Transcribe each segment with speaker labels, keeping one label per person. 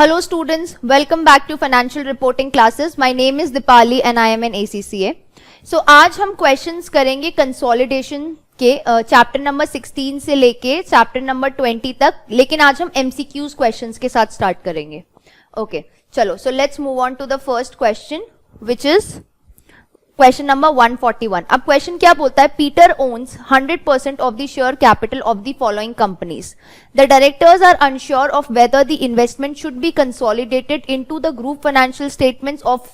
Speaker 1: Hello students, welcome back to financial reporting classes. My name is Dipali and I am an ACCA. So आज हम questions करेंगे consolidation के chapter number 16 से लेके chapter number 20 तक, लेकिन आज हम MCQs questions के साथ start करेंगे. Okay, चलो, so let's move on to the first question, which is question number 141. अब question क्या बोलता है? Peter owns 100% of the share capital of the following companies. The directors are unsure of whether the investment should be consolidated into the group financial statements of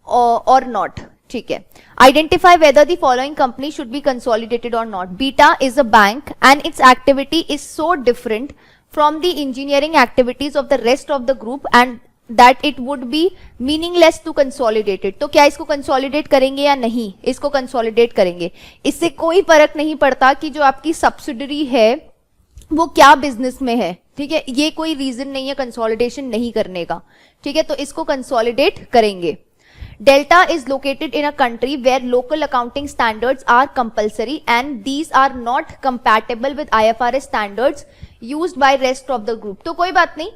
Speaker 1: or not. ठीक है. Identify whether the following company should be consolidated or not. Beta is a bank and its activity is so different from the engineering activities of the rest of the group and that it would be meaningless to consolidate it. तो क्या इसको consolidate करेंगे या नहीं? इसको consolidate करेंगे. इससे कोई फर्क नहीं पड़ता कि जो आपकी सब्सिडरी है वो क्या बिजनेस में है. ठीक है, ये कोई रीजन नहीं है कंसोलिडेशन नहीं करने का. ठीक है, तो इसको कंसोलिडेट करेंगे. Delta is located in a country where local accounting standards are compulsory and these are not compatible with IFRS standards used by rest of the group. तो कोई बात नहीं,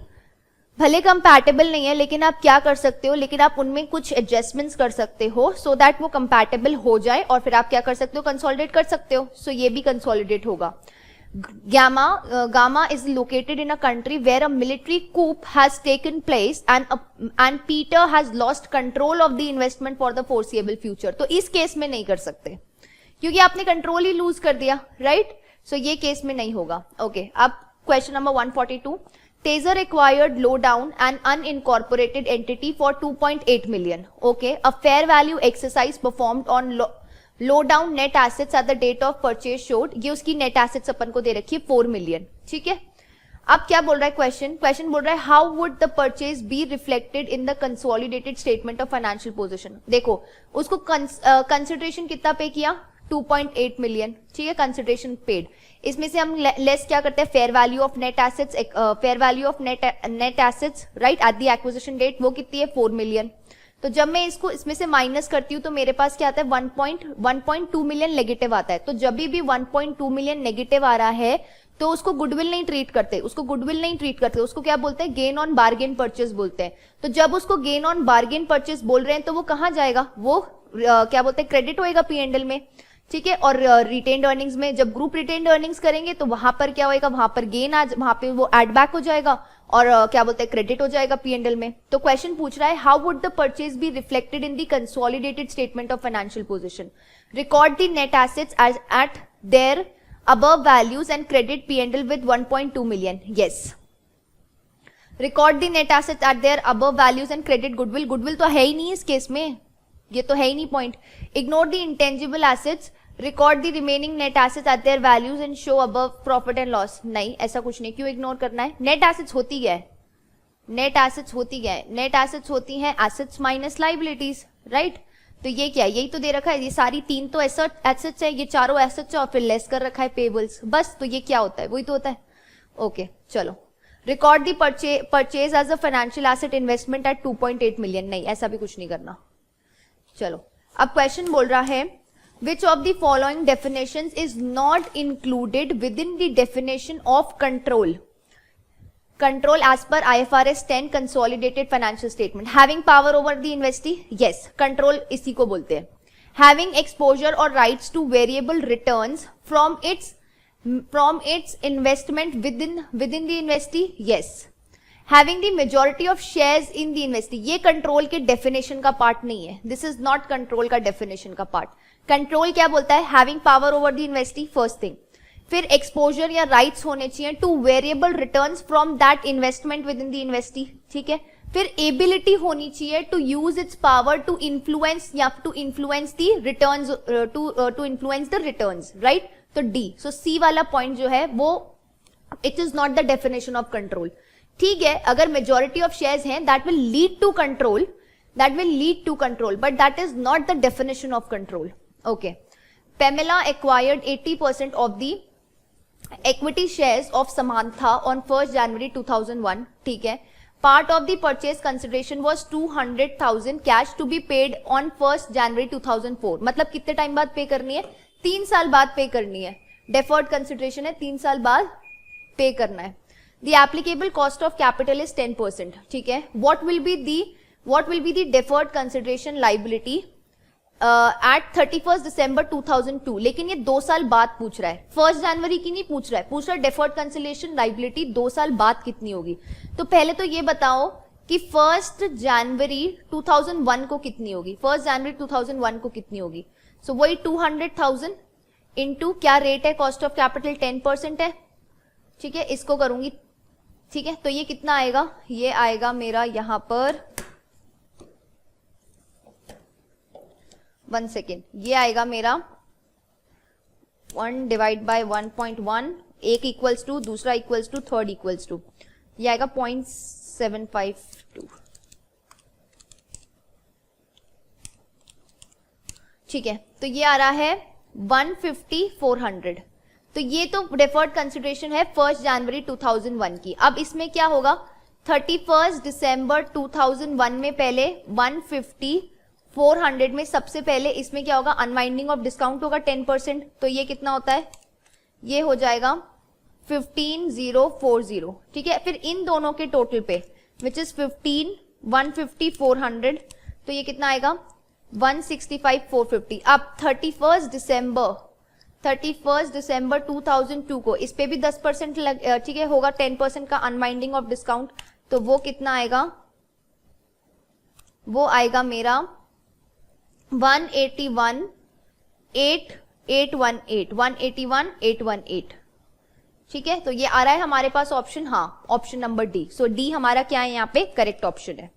Speaker 1: भले कंपैटिबल नहीं है लेकिन आप क्या कर सकते हो, लेकिन आप उनमें कुछ एडजस्टमेंट्स कर सकते हो सो दैट वो कंपैटिबल हो जाए और फिर आप क्या कर सकते हो, कंसोलिडेट कर सकते हो. सो ये भी कंसोलिडेट होगा. Gamma is located in a country where a military coup has taken place and Peter has lost control of the investment for the foreseeable future. तो इस केस में नहीं कर सकते क्योंकि आपने कंट्रोल ही लूज कर दिया, राइट? सो ये केस में नहीं होगा. ओके, अब question number 142. Taser acquired Lowdown, an unincorporated entity, for 2.8 million. Okay, a fair value exercise performed on Lowdown net assets at the date of purchase showed, ये उसकी net assets अपन को दे रखी है 4 million. ठीक है, अब क्या बोल रहा है क्वेश्चन बोल रहा है how would the purchase be reflected in the consolidated statement of financial position. देखो, उसको consideration कितना पे किया? 2.8 मिलियन. ठीक है, कंसिडरेशन पेड. इसमें से हम लेस क्या करते हैं? Fair value of net assets, fair value of net assets right at the acquisition date, वो कितनी है? 4 मिलियन. तो जब मैं इसको इसमें से माइनस करती हूँ तो मेरे पास क्या आता है? 1.2 मिलियन नेगेटिव आता है. तो जब भी 1.2 मिलियन नेगेटिव आ रहा है तो उसको गुडविल नहीं ट्रीट करते, उसको क्या बोलते हैं? गेन ऑन बार्गेन परचेज बोलते हैं. तो जब उसको गेन ऑन बार्गेन परचेज बोल रहे हैं तो वो कहाँ जाएगा? वो क्या बोलते हैं? क्रेडिट होएगा P&L में. ठीक है, और रिटेन्ड अर्निंग्स में जब ग्रुप रिटेन्ड अर्निंग्स करेंगे तो वहां पर क्या होएगा? वहां पर गेन वहां पे वो एड बैक हो जाएगा और क्या बोलते हैं? क्रेडिट हो जाएगा P&L में. तो क्वेश्चन पूछ रहा है how would the purchase be reflected in the consolidated statement of financial position. Record the net assets as at their above values and credit P&L with 1.2 million. Yes. Record the net assets at their above values and credit goodwill. Goodwill तो है ही नहीं इस case में, ये तो है ही नहीं point. Ignore the intangible assets. Record the remaining net assets at their values and show above profit and loss. नहीं, ऐसा कुछ नहीं. क्यों इग्नोर करना है? नेट एसेट्स होती क्या है? नेट एसेट्स होती हैं एसेट्स माइनस लाइबिलिटीज, राइट? तो ये क्या है? यही तो दे रखा है. ये सारी तीन तो एसेट्स है, ये चारों एसेट्स है और फिर लेस कर रखा है पेबल्स. बस, तो ये क्या होता है? वही तो होता है. ओके, चलो. Record the purchase as a financial asset investment at 2.8 million. नहीं, ऐसा भी कुछ नहीं करना. चलो, अब क्वेश्चन बोल रहा है which of the following definitions is not included within the definition of control as per IFRS 10 consolidated financial statement. Having power over the investee, yes, control इसी को बोलते हैं. Having exposure or rights to variable returns from its investment within the investee, yes. Having the majority of shares in the investee, ये control के definition का part नहीं है. This is not control का डेफिनेशन का पार्ट. कंट्रोल क्या बोलता है? Having power over the investee, first thing. फिर एक्सपोजर या राइट्स होने चाहिए to variable returns from that investment with in the investee. ठीक है, फिर एबिलिटी होनी चाहिए to use its power to influence या to influence the returns, to influence the returns, right? तो डी. सो सी वाला पॉइंट जो है वो it is not the definition of control. ठीक है, अगर मेजॉरिटी ऑफ शेयर्स हैं that will lead to control, but that is not the definition of control. Okay, Pamela acquired 80% of the equity shares of Samantha on 1st January 2001. ठीक है, part of the purchase consideration was 200,000 cash to be paid on 1st January 2004. मतलब कितने time बाद पे करनी है? 3 साल बाद पे करनी है. Deferred consideration है, 3 साल बाद पे करना है. The applicable cost of capital is 10%, ठीक है. What will be the deferred consideration liability at 31 December 2002. लेकिन ये 2 साल बाद पूछ रहा है, 1 जनवरी की नहीं पूछ रहा है, पूछ रहा है डेफर्ड कंसिडरेशन लाइबिलिटी 2 साल बाद कितनी होगी. तो पहले तो ये बताओ कि 1 जनवरी 2001 को कितनी होगी, 1 जनवरी 2001 को कितनी होगी. सो वही 200,000 इंटू क्या रेट है कॉस्ट ऑफ कैपिटल 10% है, ठीक है, इसको करूंगी, ठीक है. तो ये कितना आएगा, ये आएगा मेरा यहां पर 1 सेकेंड, ये आएगा मेरा 1 डिवाइड बाय 1.1, एक इक्वल्स टू, दूसरा equals to, third equals to, ये आएगा 0.752, ठीक है. तो ये आ रहा है 150,400. तो ये तो डेफर्ड कंसिडरेशन है 1 जनवरी 2001 की. अब इसमें क्या होगा, 31 दिसंबर 2001 में पहले 150,400 में सबसे पहले इसमें क्या होगा, अनवाइंडिंग ऑफ डिस्काउंट होगा 10%. तो ये कितना होता है, ये हो जाएगा 15,040, ठीक है. फिर इन दोनों के टोटल पे विच इज 150,400, तो ये कितना आएगा 165,450. अब 31 दिसंबर 2002 को इस पे भी 10% ठीक है होगा, 10% का अनवाइंडिंग ऑफ डिस्काउंट. तो वो कितना आएगा, वो आएगा मेरा 181,818, ठीक है. तो ये आ रहा है हमारे पास ऑप्शन, हाँ ऑप्शन नंबर डी. सो डी हमारा क्या है यहाँ पे करेक्ट ऑप्शन है,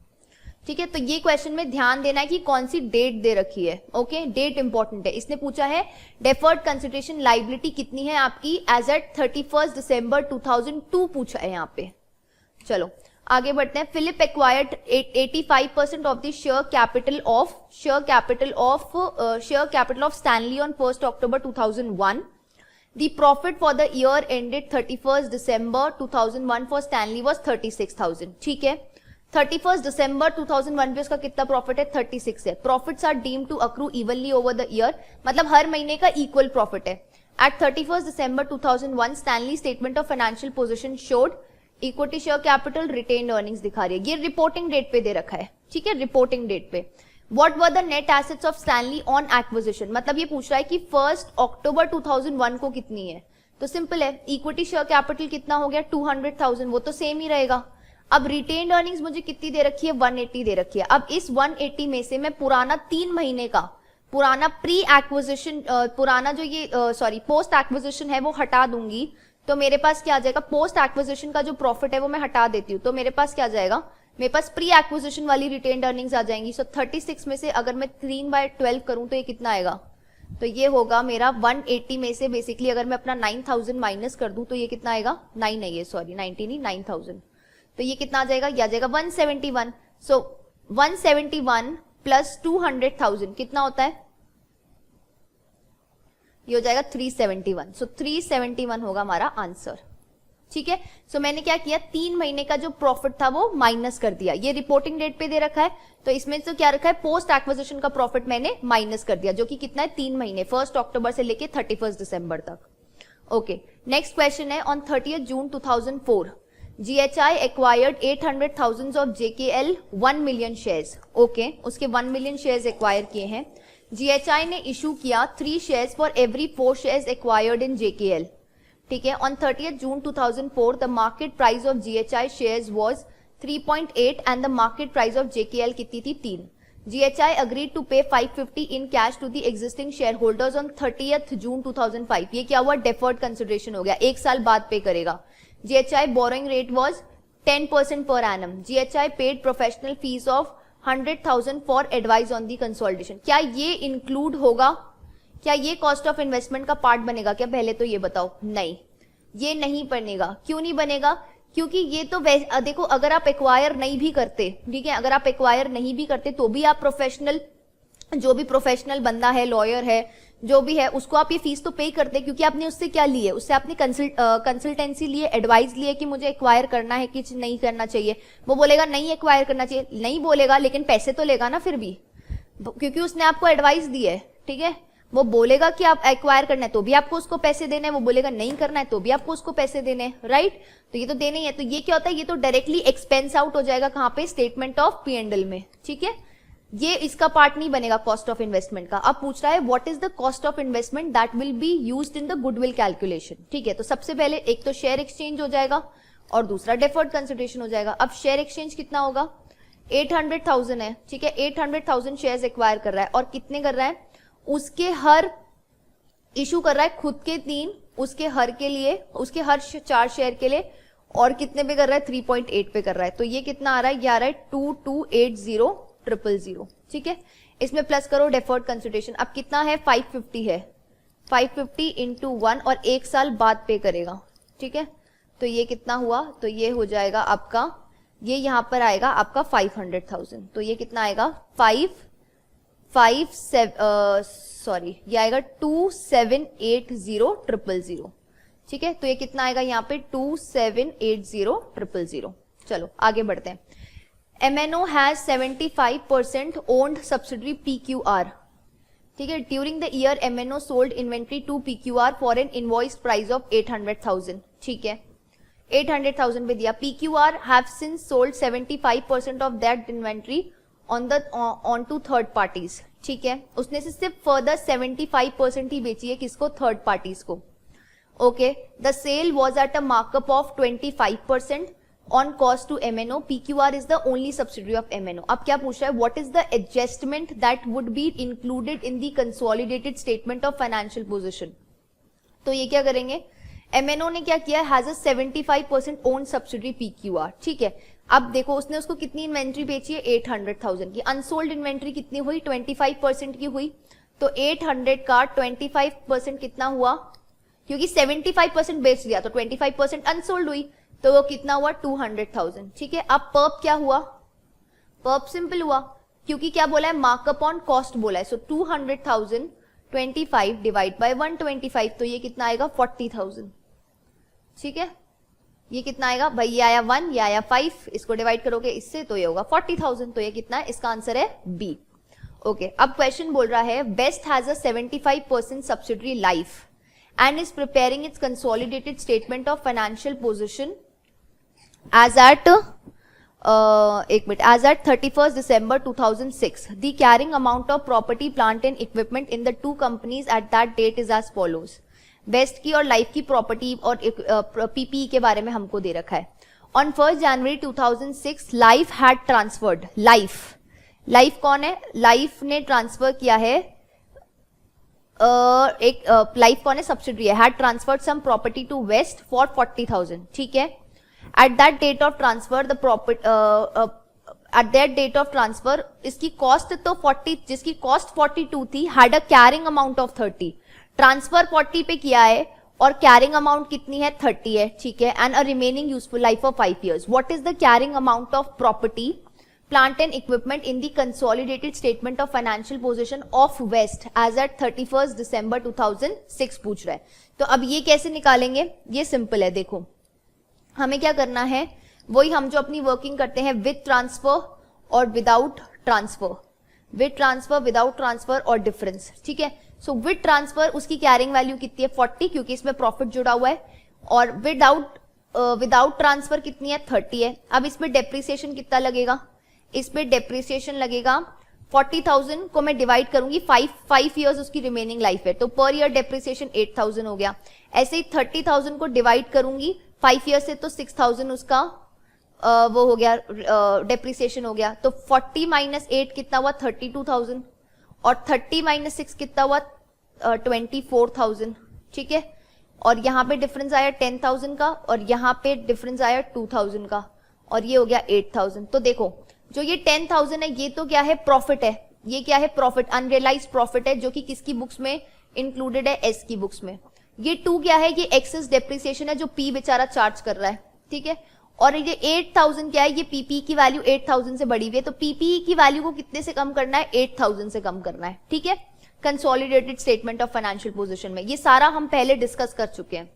Speaker 1: ठीक है. तो ये क्वेश्चन में ध्यान देना है कि कौन सी डेट दे रखी है. ओके, डेट इंपॉर्टेंट है. इसने पूछा है डेफर्ड कंसिडरेशन लाइबिलिटी कितनी है आपकी एज एट 31 दिसंबर 2002 पूछा है यहाँ पे. चलो आगे बढ़ते हैं. Philip acquired 85% of the share capital of Stanley on 1 October 2001. The profit for the year ended 31 December 2001 for Stanley was 36,000, ठीक है. 31 दिसंबर 2001 पे उसका कितना प्रॉफिट है, 36 है. Profits are deemed to accrue evenly over the year, मतलब हर महीने का इक्वल प्रॉफिट है. एट 31 दिसंबर 2001 Stanley statement of financial position showed equity share capital retained earnings दिखा रही है. ये रिपोर्टिंग डेट पे दे रखा है, ठीक है, रिपोर्टिंग डेट पे. What were the net assets of Stanley on acquisition, मतलब ये पूछ रहा है कि 1 अक्टूबर 2001 को कितनी है. तो सिंपल है, इक्विटी शेयर कैपिटल कितना हो गया 200,000, वो तो सेम ही रहेगा. अब रिटेन्ड अर्निंग्स मुझे कितनी दे रखी है, 180 दे रखी है. अब इस 180 में से मैं पुराना 3 महीने का पुराना प्री एक्विजिशन पुराना जो ये पोस्ट एक्विजिशन है वो हटा दूंगी. तो मेरे पास क्या आ जाएगा, पोस्ट एक्विजिशन का जो प्रॉफिट है वो मैं हटा देती हूँ. तो मेरे पास क्या आ जाएगा, मेरे पास प्री एक्विजिशन वाली रिटेन्ड अर्निंग्स आ जाएंगी. सो 36 में से अगर मैं 3/12 करूं तो ये कितना आएगा, तो ये होगा मेरा 180 में से बेसिकली अगर मैं अपना 9,000 माइनस कर दूं तो ये कितना आएगा, 9 है ये, सॉरी 90 नहीं 9,000. तो ये कितना आ जाएगा, ये आ जाएगा 171. सो 171 प्लस 200,000 कितना होता है, ये हो जाएगा 371. सो 371 होगा हमारा आंसर, ठीक है. सो मैंने क्या किया, 3 महीने का जो प्रॉफिट था वो माइनस कर दिया. ये रिपोर्टिंग डेट पे दे रखा है, तो इसमें तो क्या रखा है, पोस्ट एक्विजिशन का प्रॉफिट मैंने माइनस कर दिया, जो कि कितना है 3 महीने, 1 अक्टूबर से लेके 31 दिसंबर तक. ओके, नेक्स्ट क्वेश्चन है. On 30 June 2004 GHI acquired 800,000 of JKL 1 million shares. Okay, उसके 1 million shares एक्वायर किए हैं. GHI ने इशू किया 3 shares for every 4 shares acquired in JKL. ठीक है. On 30 June 2004 the market price of GHI shares was 3.8 and the market price of JKL कितनी थी, 3. GHI agreed to pay 550 in cash to the existing shareholders on 30th June 2005. ये क्या हुआ, deferred consideration हो गया, 1 साल बाद पे करेगा. GHI borrowing rate was 10% per annum. GHI paid professional fees of 100,000 for advice on the consolidation. क्या ये इंक्लूड होगा, क्या ये कॉस्ट ऑफ इन्वेस्टमेंट का पार्ट बनेगा क्या, पहले तो ये बताओ. नहीं, ये नहीं बनेगा. क्यों नहीं बनेगा, क्योंकि ये तो देखो अगर आप एक्वायर नहीं भी करते, ठीक है, अगर आप एक्वायर नहीं भी करते तो भी आप प्रोफेशनल, जो भी प्रोफेशनल बंदा है, लॉयर है, जो भी है, उसको आप ये फीस तो पे करते, क्योंकि आपने उससे क्या लिए, उससे आपने कंसल्टेंसी लिए, एडवाइस लिए कि मुझे एक्वायर करना है कि नहीं करना चाहिए. वो बोलेगा नहीं एक्वायर करना चाहिए, नहीं बोलेगा, लेकिन पैसे तो लेगा ना फिर भी, क्योंकि उसने आपको एडवाइस दी है. ठीक है, वो बोलेगा कि आप एक्वायर करना है तो भी आपको उसको पैसे देने हैं, वो बोलेगा नहीं करना है तो भी आपको उसको पैसे देने हैं, राइट। तो ये तो देने ही है। तो ये क्या होता है, ये तो डायरेक्टली एक्सपेंस आउट हो जाएगा कहां पे, स्टेटमेंट ऑफ P&L में, ठीक है। ये इसका पार्ट नहीं बनेगा कॉस्ट ऑफ इन्वेस्टमेंट का। अब पूछ रहा है what is the cost of investment that will be used in the goodwill calculation, ठीक है। तो सबसे पहले एक तो शेयर एक्सचेंज हो जाएगा और दूसरा डेफर्ड कंसिडरेशन हो जाएगा। अब शेयर एक्सचेंज कितना होगा, 800,000 है, ठीक है। 800,000 शेयर्स एक्वायर कर रहा है और कितने कर रहा है, उसके हर इशू कर रहा है खुद के 3, उसके हर के लिए, उसके हर 4 शेयर के लिए, और कितने पे कर रहा है, 3.8 पे कर रहा है। तो ये कितना आ रहा है, ये आ रहा है 2280,000, ठीक है। इसमें प्लस करो डेफर्ड कंसिडरेशन, अब कितना है, 550 है, 550 इंटू 1 और 1 साल बाद पे करेगा, ठीक है। तो ये कितना हुआ, तो ये हो जाएगा आपका, ये यहां पर आएगा आपका 500,000। तो ये कितना आएगा, ये आएगा 2780,000, ठीक है। तो ये कितना आएगा यहाँ पे, 2780,000। चलो आगे बढ़ते हैं। MNO has 75% owned subsidiary PQR, ठीक है। During the year MNO sold inventory to PQR for an invoice price of 800,000, ठीक है। 800,000 पे दिया। PQR have since sold 75% of that inventory on to third parties, ठीक है। उसने से सिर्फ फर्दर 75% ही बेची है, किसको, थर्ड पार्टीज को, okay. The sale was at a markup of 25% on cost to MNO। PQR is the only subsidiary of MNO। अब क्या पूछ रहा है, what is the adjustment that would be included in the consolidated statement of financial position. तो ये क्या करेंगे, MNO ने क्या किया, has a 75% own subsidiary PQR, ठीक है। अब देखो उसने उसको कितनी इन्वेंट्री बेची है, 800,000 की। अनसोल्ड इन्वेंट्री कितनी हुई, 25% की हुई। तो 800 का 25% कितना हुआ, क्योंकि 75% बेच दिया तो 25% अनसोल्ड हुई, तो वो कितना हुआ, 200,000, ठीक है। अब पर्प क्या हुआ, पर्प सिंपल हुआ, क्योंकि क्या बोला है, मार्कअप ऑन कॉस्ट बोला है। सो 200,000 25 डिवाइड बाय 125, तो ये कितना आएगा, 40,000, ठीक है। ये कितना आएगा भाई, ये आया 1, ये आया 5, इसको डिवाइड करोगे इससे तो ये होगा 40,000। तो ये कितना है, इसका आंसर है बी, ओके। अब क्वेश्चन बोल रहा है best has a 75% subsidiary life and is preparing it's consolidated statement of financial position as at 31st December 2006. The carrying amount of property, plant and equipment in the two companies at that date is as follows. Best की और life की property और PPE के बारे में हमको दे रखा है। On 1st January 2006 life had transferred, life कौन है, लाइफ ने ट्रांसफर किया है, एक लाइफ कौन है, सब्सिडरी है, had transferred some property to West for 40,000, ठीक है। At that date of transfer, at that date of transfer, इसकी कॉस्ट तो 40, जिसकी कॉस्ट 42 थी, had a carrying amount of 30. Transfer 40 पे किया है और कैरिंग अमाउंट कितनी है, 30 है, ठीक है। And a remaining useful life of 5 years. What is the carrying amount of property, plant and equipment in the consolidated statement of financial position of West as at 31st December 2006 पूछ रहा है। तो अब ये कैसे निकालेंगे, ये सिंपल है। देखो हमें क्या करना है, वही हम जो अपनी वर्किंग करते हैं विद ट्रांसफर और without transfer, with transfer, without transfer और डिफरेंस, ठीक है। सो विद ट्रांसफर उसकी कैरिंग वैल्यू कितनी है, 40, क्योंकि इसमें प्रॉफिट जुड़ा हुआ है, और विदाउट ट्रांसफर कितनी है, 30 है। अब इसमें डेप्रिसिएशन कितना लगेगा, इसमें डेप्रिसिएशन लगेगा 40,000 को मैं डिवाइड करूंगी 5 years उसकी रिमेनिंग लाइफ है, तो पर ईयर डेप्रिसिएशन 8,000 हो गया। ऐसे ही 30,000 को डिवाइड करूंगी 5 years से, तो 6,000 उसका वो हो गया, डेप्रिसिएशन हो गया। तो 40 - 8 कितना हुआ, 32,000, और 30 - 6 कितना हुआ, 24,000, ठीक है। और यहाँ पे डिफरेंस आया 10,000 का, और यहाँ पे डिफरेंस आया 2,000 का, और ये हो गया 8,000। तो देखो जो ये 10,000 है, ये तो क्या है, प्रॉफिट है, ये क्या है, प्रॉफिट, अनरियलाइज्ड प्रॉफिट है, जो कि किसकी बुक्स में इंक्लूडेड है, एस की बुक्स में। ये 2 क्या है, ये एक्सेस डेप्रिसिएशन है जो पी बेचारा चार्ज कर रहा है, ठीक है। और ये 8,000 क्या है, ये पीपी की वैल्यू 8,000 से बढ़ी हुई है, तो पीपी की वैल्यू को कितने से कम करना है, 8,000 से कम करना है, ठीक है। Consolidated statement of financial position में ये सारा हम पहले डिस्कस कर चुके हैं।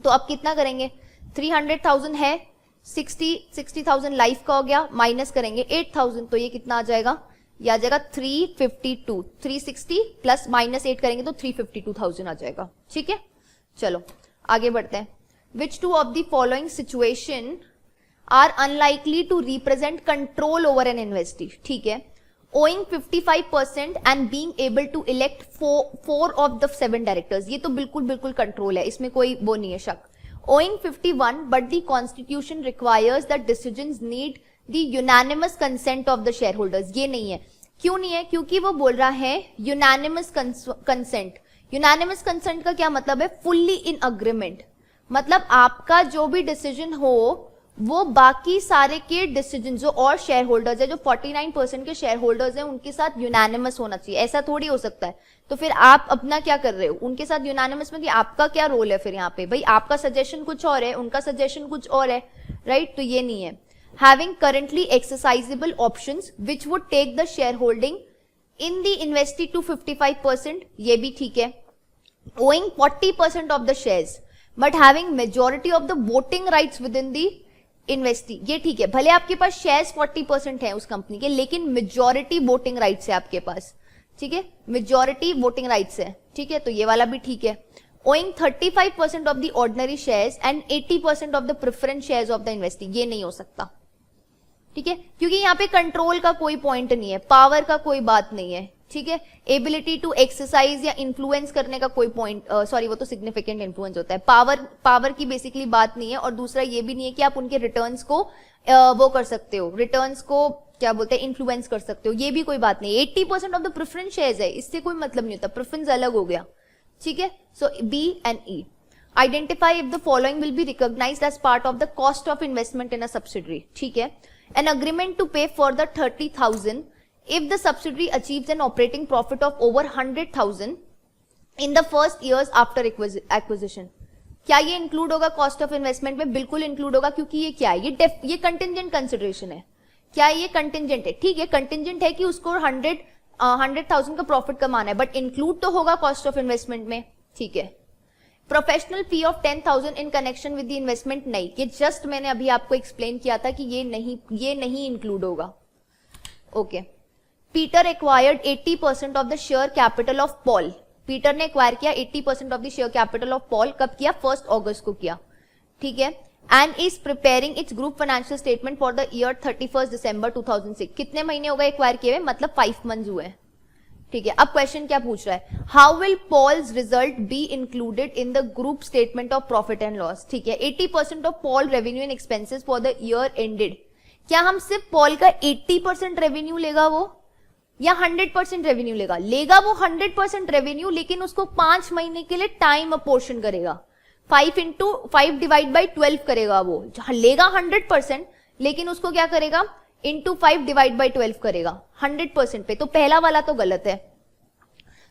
Speaker 1: तो अब कितना करेंगे, 300,000 है, 60,000 लाइफ का हो गया, माइनस करेंगे 8,000, तो ये कितना आ जाएगा, ये आ जाएगा 352, 360 प्लस -8 करेंगे तो 352,000 आ जाएगा। ठीक है, चलो आगे बढ़ते हैं। Which two of the following situation are unlikely to represent control over an investee. ठीक है, owing 55% and being able to elect four of the 7 directors, ये तो बिल्कुल कंट्रोल है, इसमें कोई वो नहीं है शक। owing 51 but the constitution requires that decisions need the unanimous consent of the shareholders, ये नहीं है। क्यों नहीं है? क्योंकि वो बोल रहा है unanimous consent। unanimous consent का क्या मतलब है? fully in agreement, मतलब आपका जो भी डिसीजन हो वो बाकी सारे के डिसीजन जो और शेयर होल्डर्स है, जो 49% के शेयर होल्डर्स हैं, उनके साथ यूनानिमस होना चाहिए। ऐसा थोड़ी हो सकता है। तो फिर आप अपना क्या कर रहे हो? उनके साथ यूनानिमस में कि आपका क्या रोल है फिर यहाँ पे? भाई आपका सजेशन कुछ और है, उनका सजेशन कुछ और है, राइट? तो ये नहीं है। Having currently exercisable options which would take the share holding in the investee to 55%, ये भी ठीक है। Owing 40% of the shares but having majority of the voting rights with in the investee, ये ठीक है। भले आपके पास शेयर्स 40% है उस कंपनी के, लेकिन मेजोरिटी वोटिंग राइट्स है आपके पास। ठीक है, मेजोरिटी वोटिंग राइट्स है। ठीक है, तो ये वाला भी ठीक है। Owing 35% of the ordinary shares and 80% of the preference shares of the investee, ये नहीं हो सकता। ठीक है, क्योंकि यहाँ पे कंट्रोल का कोई पॉइंट नहीं है, पावर का कोई बात नहीं है। ठीक है, एबिलिटी टू एक्सरसाइज या इन्फ्लुएंस करने का कोई पॉइंट, सॉरी वो तो सिग्निफिकेंट इन्फ्लुएंस होता है, पावर की बेसिकली बात नहीं है। और दूसरा ये भी नहीं है कि आप उनके रिटर्न्स को वो कर सकते हो, रिटर्न्स को क्या बोलते हैं, इन्फ्लुएंस कर सकते हो, ये भी कोई बात नहीं। 80% ऑफ द प्रेफरेंस शेयर्स है, इससे कोई मतलब नहीं होता, प्रेफरेंस अलग हो गया। ठीक है, so B and E. Identify if the following will be recognised as part of the cost of investment in a subsidiary. ठीक है, an agreement to pay for the 30,000 if the subsidiary achieves an operating profit of over 100,000 in the first years after acquisition, क्या ये include होगा cost of investment में? बिल्कुल include होगा, क्योंकि ये क्या है, ये कंटिंजेंट कंसिडरेशन है। क्या ये कंटिंजेंट है? ठीक है, कंटिंजेंट है कि उसको 100,000 का प्रॉफिट कमाना है, बट इंक्लूड तो होगा कॉस्ट ऑफ इन्वेस्टमेंट में। ठीक है, professional fee of 10,000 in connection with the investment, नहीं, ये जस्ट मैंने अभी आपको एक्सप्लेन किया था कि ये नहीं इंक्लूड होगा। Okay, Peter acquired 80% of the share capital of Paul. Peter ने एक्वायर किया 80% of the share capital of Paul, कब किया? 1 अगस्त को किया। ठीक है, and is preparing its group financial statement for the year 31 दिसंबर 2006। कितने महीने हो गए एक्वायर किए हुए? मतलब 5 मंथ्स हुए। ठीक है, अब क्वेश्चन क्या पूछ रहा है? How will Paul's result be included in the group statement of profit and loss? ठीक है, 80% of Paul revenue and expenses for the year ended, क्या हम सिर्फ पॉल का 80% रेवेन्यू लेगा वो, या 100% रेवेन्यू लेगा वो 100% रेवेन्यू, लेकिन उसको 5 महीने के लिए टाइम अपोर्शन करेगा, 5 डिवाइड बाई 12 करेगा वो, लेगा 100%, लेकिन उसको क्या करेगा? इंटू 5 डिवाइड बाई 12 करेगा 100% पे। तो पहला वाला तो गलत है।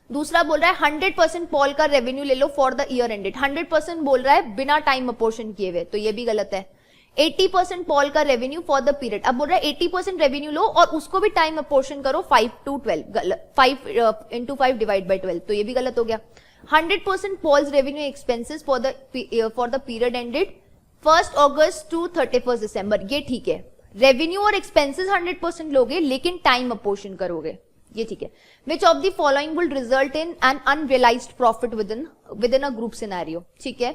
Speaker 1: दूसरा बोल रहा है 100% पॉल का रेवेन्यू ले लो फॉर द ईयर एंडेड, 100% बोल रहा है बिना टाइम अपोर्शन किए हुए, तो ये भी गलत है। 80% पॉल का रेवेन्यू फॉर द पीरियड, अब बोल रहा है 80% रेवेन्यू लो और उसको भी टाइम अपोर्शन करो 5 to 12, 5 into 5 डिवाइड बाई 12, तो ये भी गलत हो गया। 100% Paul's revenue expenses for the period ended 1 August to 31 December, ये ठीक है। रेवेन्यू और एक्सपेंसेस 100% लोगे, लेकिन टाइम अपोर्शन करोगे, ये ठीक है। Which of the following will result in an unrealised profit with in a group scenario? ठीक है,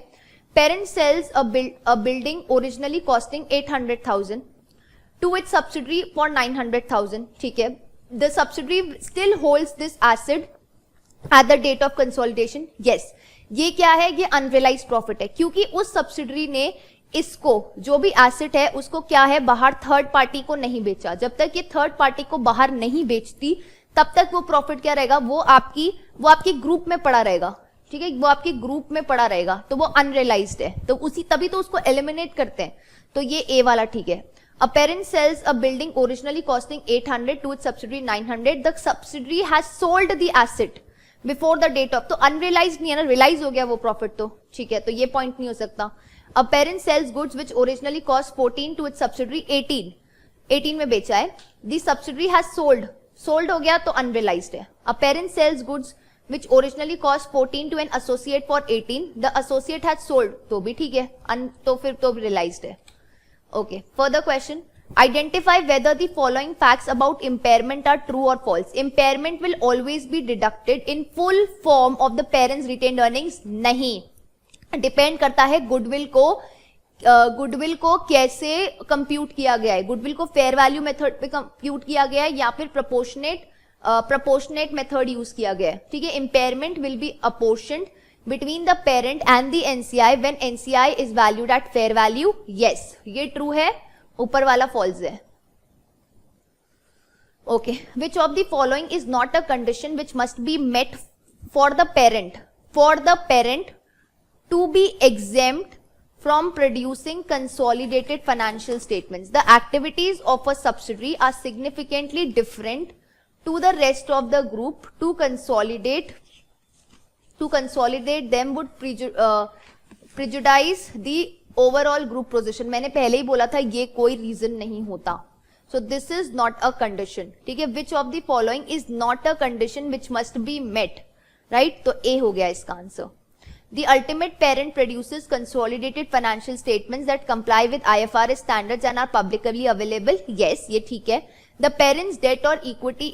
Speaker 1: parent sells a building originally costing 800,000 to its subsidiary for 900,000. ठीक है, the subsidiary still holds this asset at the date of consolidation. Yes, ये क्या है? ये unrealized profit है, क्योंकि उस सब्सिडरी ने इसको जो भी एसेट है उसको क्या है, बाहर थर्ड पार्टी को नहीं बेचा। जब तक ये थर्ड पार्टी को बाहर नहीं बेचती तब तक वो प्रॉफिट क्या रहेगा? वो आपकी ग्रुप में पड़ा रहेगा। ठीक है, वो आपके ग्रुप में पड़ा रहेगा, तो वो अनरियलाइज्ड है, तो तभी तो उसको एलिमिनेट करते हैं। तो ये ए वाला ठीक है। A parent sells a building originally costing 800 to its subsidiary 900, the subsidiary has sold the asset before the date of, तो अनरियलाइज्ड नहीं है ना, रियलाइज हो गया वो प्रॉफिट, तो ठीक है, तो ये पॉइंट नहीं हो सकता। A parent sells goods which originally cost 14 to its subsidiary 18 में बेचा है, द सब्सिडरी हैज सोल्ड हो गया, तो अनरियलाइज्ड है। A parent sells goods which originally cost 14 to an associate for 18, the associate had sold, तो भी ठीक है, तो फिर तो realized है। Okay, further question, Identify whether the following facts about impairment are true or false. Impairment will always be deducted in full form of the parents' retained earnings. नहीं, depend करता है गुडविल को कैसे कंप्यूट किया गया है. Goodwill को fair value method पे कंप्यूट किया गया है या फिर प्रोपोर्शनेट मेथड यूज किया गया है. ठीक है. Impairment will be apportioned between the parent and the NCI when NCI is valued at fair value. Yes, ये true है, ऊपर वाला false है. Okay, which of the following is not a condition which must be met for the parent to be exempt from producing consolidated financial statements? The activities of a subsidiary are significantly different to the rest of the group. To consolidate them would prejudice the overall group position. मैंने पहले ही बोला था ये कोई reason नहीं होता. So this is not a condition. ठीक है. Which of the following is not a condition which must be met? Right? तो A हो गया इसका answer. The ultimate parent produces consolidated financial statements that comply with IFRS standards and are publicly available. Yes, ये ठीक है. The parents' debt or equity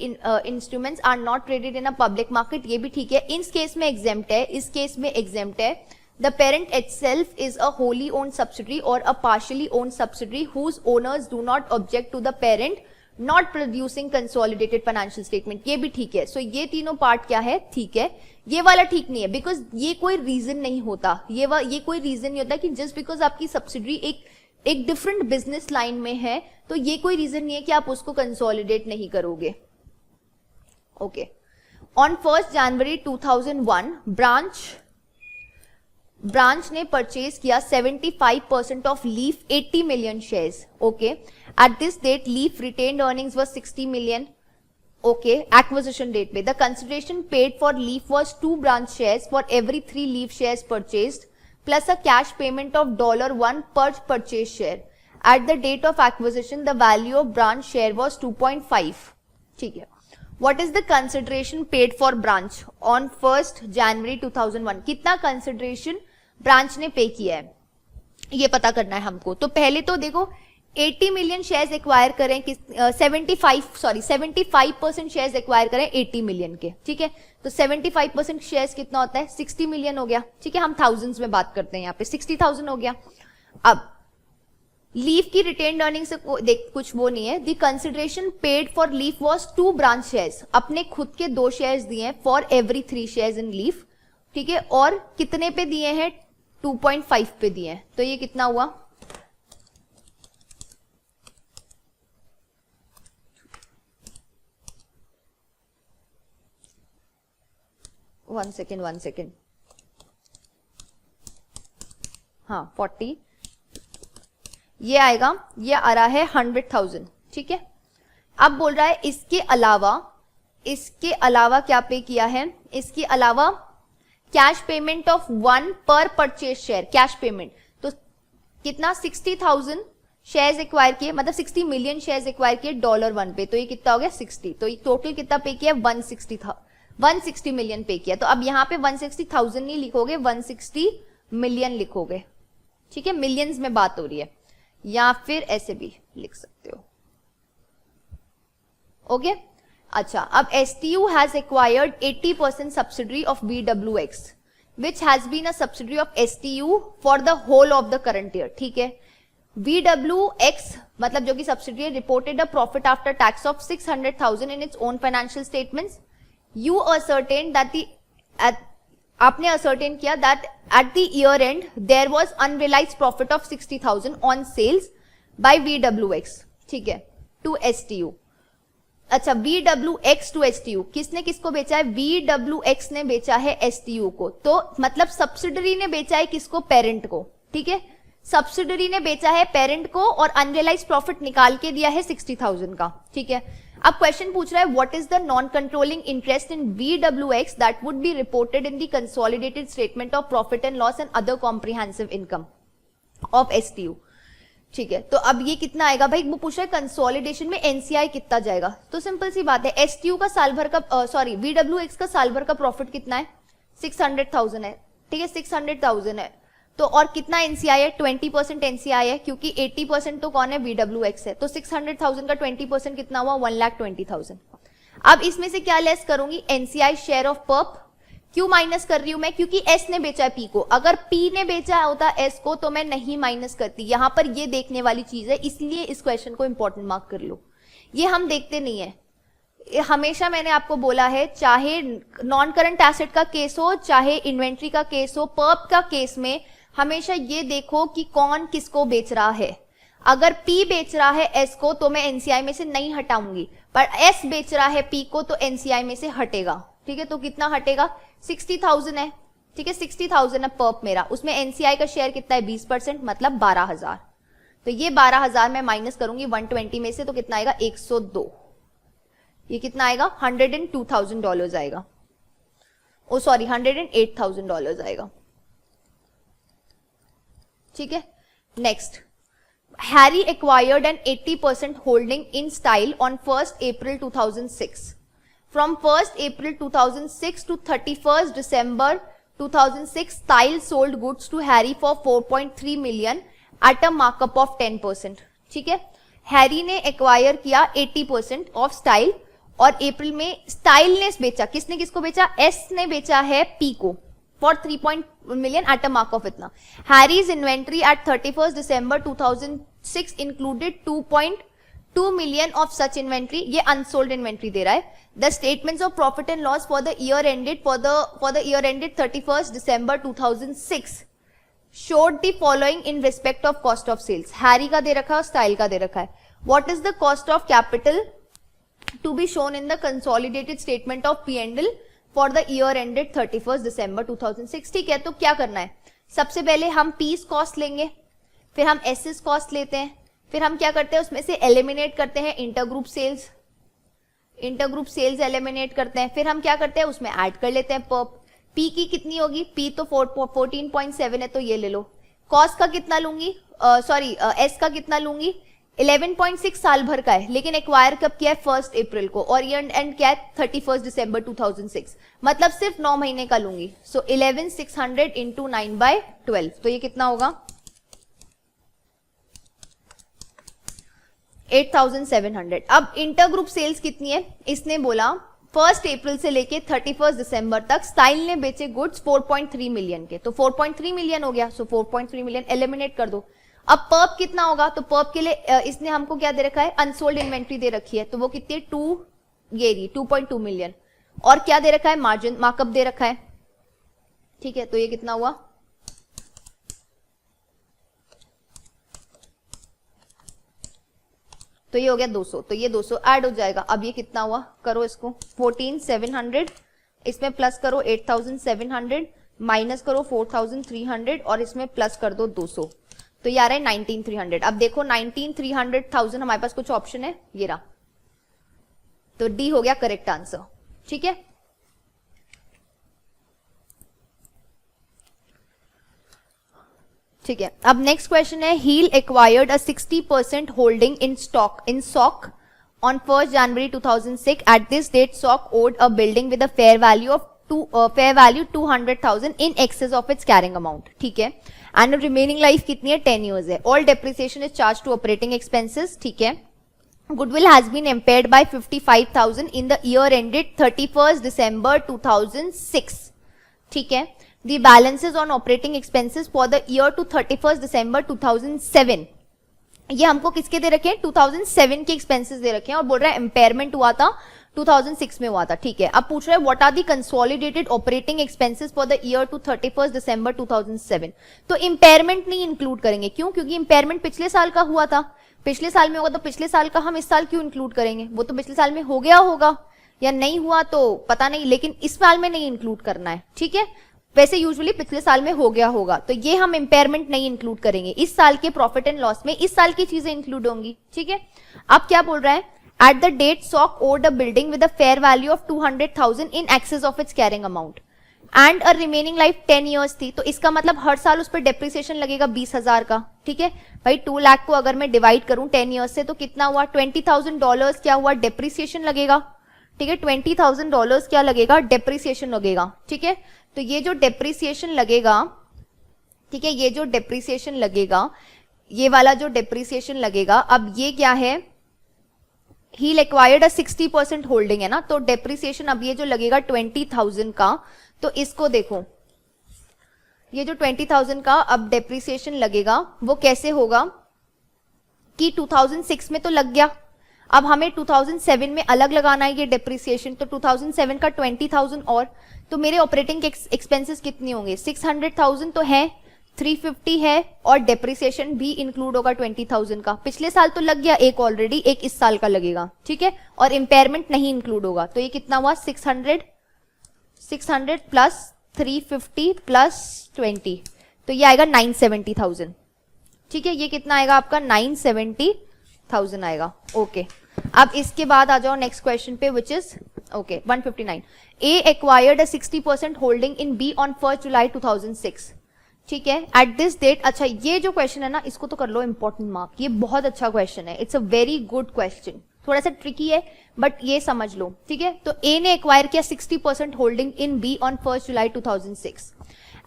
Speaker 1: instruments are not traded in a public market. ये भी ठीक है. इस case में exempt है, इस केस में exempt है. The parent itself is a wholly owned subsidiary or a partially owned subsidiary whose owners do not object to the parent not producing consolidated financial statement. ये भी ठीक है. So ये तीनों पार्ट क्या है? ठीक है. ये वाला ठीक नहीं है बिकॉज ये कोई रीजन नहीं होता. ये कोई रीजन नहीं होता कि जस्ट बिकॉज आपकी सब्सिडरी एक डिफरेंट बिजनेस लाइन में है तो ये कोई रीजन नहीं है कि आप उसको कंसोलिडेट नहीं करोगे. ओके. ऑन 1 जनवरी 2001 ब्रांच ने परचेज किया 75% of Leaf 80 million shares. Okay. At this date Leaf retained earnings was 60 million. Okay, acquisition date पे the consideration paid for Leaf was 2 branch shares for every 3 Leaf shares purchased plus a cash payment of $1 per purchase share. At the date of acquisition, the value of branch share was 2.5. ठीक है. What is the consideration paid for branch on 1st January 2001? कितना consideration branch ने पे किया है ये पता करना है हमको. तो पहले तो देखो 80 मिलियन शेयर्स एक्वायर करें 75% शेयर्स एक्वायर करें 80 मिलियन के. ठीक है. तो 75% शेयर्स कितना होता है? 60 मिलियन हो गया. ठीक है. हम थाउजेंड्स में बात करते हैं यहाँ पे. 60,000 हो गया. अब लीफ की रिटेन्ड अर्निंग से देख कुछ वो नहीं है. The consideration paid for leaf was 2 branch shares. अपने खुद के 2 शेयर्स दिए हैं for every 3 shares in leaf. ठीक है. और कितने पे दिए हैं? 2.5 पे दिए हैं. तो ये कितना हुआ? 1 सेकेंड. हाँ 40. ये आएगा. ये आ रहा है 100,000. ठीक है. अब बोल रहा है इसके अलावा क्या पे किया है? इसके अलावा कैश पेमेंट ऑफ 1 पर परचेज शेयर. कैश पेमेंट तो कितना? 60,000 शेयर्स एक्वायर किए, मतलब 60 मिलियन शेयर्स एक्वायर किए $1 पे. तो ये कितना हो गया? 60. तो ये टोटल कितना पे किया? 160 मिलियन पे किया. तो अब यहाँ पे 160,000 नहीं लिखोगे, 160 मिलियन लिखोगे. ठीक है. मिलियंस में बात हो रही है. या फिर ऐसे भी लिख सकते हो. ओके. अच्छा. अब STU has acquired 80% subsidiary of BWX which has been a subsidiary of STU for the whole of the current year. ठीक है. BWX मतलब जो कि subsidiary reported a profit after tax of 600,000 in its own financial statements. You ascertain that आपने ascertain किया that at the year end there was unrealized profit of 60,000 on sales by BWX. ठीक है. to STU. अच्छा. BWX to STU किसने किसको बेचा है? BWX ने बेचा है STU को. तो मतलब सब्सिडरी ने बेचा है किसको? पेरेंट को. ठीक है. सब्सिडरी ने बेचा है पेरेंट को और अनरियलाइज्ड प्रॉफिट निकाल के दिया है 60,000 का. ठीक है. अब क्वेश्चन पूछ रहा है what is the non controlling interest in BWX that would be reported in the consolidated statement of profit and loss and other comprehensive income of STU. ठीक है. तो अब ये कितना आएगा भाई? वो पूछ रहा है कंसोलिडेशन में NCI कितना जाएगा. तो सिंपल सी बात है. STU का साल भर का BWX का साल भर का प्रॉफिट कितना है? 600,000 है. ठीक है. 600,000 है. तो और कितना एनसीआई है, 20% एनसीआई है, क्योंकि 80% तो कौन है, VWX है, तो 600,000 का 20% कितना हुआ, 1,20,000। अब इसमें से क्या लेस करूंगी, एनसीआई शेयर ऑफ पर्प। क्यों माइनस कर रही हूं मैं, क्योंकि एस ने बेचा है पी को, अगर पी ने बेचा होता एस को तो मैं नहीं माइनस करती। यहां पर ये देखने वाली चीज है, इसलिए इस क्वेश्चन को इंपॉर्टेंट मार्क कर लो। ये हम देखते नहीं है, हमेशा मैंने आपको बोला है, चाहे नॉन करंट एसेट का केस हो, चाहे इन्वेंट्री का केस हो, पर्प का केस में हमेशा ये देखो कि कौन किसको बेच रहा है। अगर P बेच रहा है S को तो मैं एनसीआई में से नहीं हटाऊंगी, पर S बेच रहा है P को तो एनसीआई में से हटेगा। ठीक है, तो कितना हटेगा, 60,000 है। ठीक है, 60,000 है पर्प मेरा, उसमें एनसीआई का शेयर कितना है, 20%, मतलब 12,000। तो ये 12,000 मैं माइनस करूंगी 120 में से, तो कितना आएगा, 102। ये कितना आएगा, $102,000 आएगा, ओ सॉरी $108,000 आएगा। ठीक है, next, Harry acquired an 80% holding in Style on 1st April 2006. From 1st April 2006 to 31st December 2006, Style sold goods to Harry for 4.3 million at a markup of 10%. ठीक है, हैरी ने एक्वायर किया 80% ऑफ स्टाइल, और अप्रैल में style ने बेचा, किसने किसको बेचा, एस ने बेचा है पी को for 3 million at a mark of इतना। Harry's inventory at 31st December 2006 included 2.2 million of such inventory, ये unsold inventory दे रहा है। The statements of profit and loss for the year ended for the year ended 31st December 2006 showed the following in respect of cost of sales। Harry का दे रखा है और style का दे रखा है। What is the cost of capital to be shown in the consolidated statement of P&L for the year ended 31st December 2006। ठीक है, तो क्या करना है, सबसे पहले हम पीस कॉस्ट लेंगे, फिर हम एसएस कॉस्ट लेते हैं, फिर हम क्या करते हैं, उसमें से एलिमिनेट करते हैं इंटरग्रुप सेल्स एलिमिनेट करते हैं, फिर हम क्या करते हैं, उसमें ऐड कर लेते हैं पर्प। पी की कितनी होगी, पी तो 14.7 है, तो ये ले लो। कॉस्ट का कितना लूंगी, सॉरी एस का कितना लूंगी, 11.6 साल भर का है, लेकिन एक्वायर कब किया है, 1 अप्रैल को, और ईयर एंड क्या है, 31 दिसंबर 2006, मतलब सिर्फ 9 महीने का लूंगी। सो 11,600 इंटू 9/12, तो ये कितना होगा, 8,700। अब इंटरग्रुप सेल्स कितनी है, इसने बोला 1 अप्रैल से लेके 31 दिसंबर तक स्टाइल ने बेचे गुड्स 4.3 मिलियन के, तो 4.3 मिलियन हो गया, सो 4.3 मिलियन एलिमिनेट कर दो। अब पर्प कितना होगा, तो पर्प के लिए इसने हमको क्या दे रखा है, अनसोल्ड इन्वेंट्री दे रखी है, तो वो कितनी है, 2.2 मिलियन, और क्या दे रखा है, मार्जिन मार्कअप दे रखा है। ठीक है, तो ये कितना हुआ, तो ये हो गया 200, तो ये 200 ऐड हो जाएगा। अब ये कितना हुआ, करो इसको, 14,700, इसमें प्लस करो 8,700, माइनस करो 4,300, और इसमें प्लस कर दो 200, तो ये आ रहा है 19,300। अब देखो 19,300,000 हमारे पास कुछ ऑप्शन है, ये रहा, तो डी हो गया करेक्ट आंसर। ठीक है, ठीक है, अब नेक्स्ट क्वेश्चन है, Heel acquired a 60% holding in SOC on 1st January 2006. At this date, SOC owed a building with a fair value 200,000 in excess of its carrying amount. ठीक है, एंड रिमेनिंग लाइफ कितनी है, 10 years है। All depreciation is charge to operating expenses. ठीक है, goodwill has been impaired by 55,000 in the year ended 31st December 2006। ठीक है, the balances on operating expenses for the year to 31st December 2007, ये हमको किसके दे रखे हैं, 2007 के एक्सपेंसेस दे रखे हैं, और बोल रहा है इम्पेयरमेंट हुआ था 2006 में हुआ था। ठीक है, अब पूछ रहा है what are the consolidated operating expenses for the year to 31st December 2007। तो इम्पेयरमेंट नहीं इंक्लूड करेंगे, क्यों, क्योंकि इम्पेयरमेंट पिछले साल का हुआ था, पिछले साल में होगा, तो पिछले साल का हम इस साल क्यों इंक्लूड करेंगे, वो तो पिछले साल में हो गया होगा या नहीं हुआ तो पता नहीं, लेकिन इस साल में नहीं इंक्लूड करना है। ठीक है, वैसे यूजुअली पिछले साल में हो गया होगा, तो ये हम इम्पेयरमेंट नहीं इंक्लूड करेंगे, इस साल के प्रॉफिट एंड लॉस में इस साल की चीजें इंक्लूड होंगी। ठीक है, अब क्या बोल रहा है, at the date SOC owed a building with a fair value of 200,000 in excess of its carrying amount and a remaining life 10 years थी, तो इसका मतलब हर साल उस पर डेप्रिसिएशन लगेगा 20,000 का। ठीक है भाई, 2 लाख को अगर मैं डिवाइड करूं 10 ईयर्स से, तो कितना हुआ, $20,000 क्या हुआ, डेप्रिसिएशन लगेगा। ठीक है, $20,000 क्या लगेगा, डेप्रिसिएशन लगेगा। ठीक है, तो ये जो डेप्रिसिएशन लगेगा ठीक है, ये जो डेप्रिसिएशन लगेगा, ये वाला जो डेप्रिसिएशन लगेगा, अब ये क्या है, ही एक्वायर्ड अ 60% होल्डिंग है ना, तो डेप्रिसिएशन अब ये जो लगेगा 20,000 का, तो इसको देखो, ये जो 20,000 का अब डेप्रिसिएशन लगेगा वो कैसे होगा कि 2006 में तो लग गया, अब हमें 2007 में अलग लगाना है ये डेप्रिसिएशन, तो 2007 का 20,000 और, तो मेरे ऑपरेटिंग एक्सपेंसेस कितनी होंगे, 600,000 तो है, 350 है और डेप्रिसिएशन भी इंक्लूड होगा 20,000 का, पिछले साल तो लग गया एक ऑलरेडी, एक इस साल का लगेगा, ठीक है, और इम्पेयरमेंट नहीं इंक्लूड होगा, तो ये कितना हुआ 600 प्लस 350 प्लस 20, तो ये आएगा 970,000, ठीक है, ये कितना आएगा आपका 970,000 आएगा। ओके, अब इसके बाद आ जाओ नेक्स्ट क्वेश्चन पे, which is okay 159, A acquired a 60% holding in B on 1 July 2006, ठीक है, एट दिस डेट। अच्छा, ये जो क्वेश्चन है ना, इसको तो कर लो इंपॉर्टेंट मार्क, ये बहुत अच्छा क्वेश्चन है, it's a very good question, थोड़ा सा ट्रिकी है बट ये समझ लो, ठीक है। तो ए ने एक्वायर किया 60% holding in B on 1 July 2006,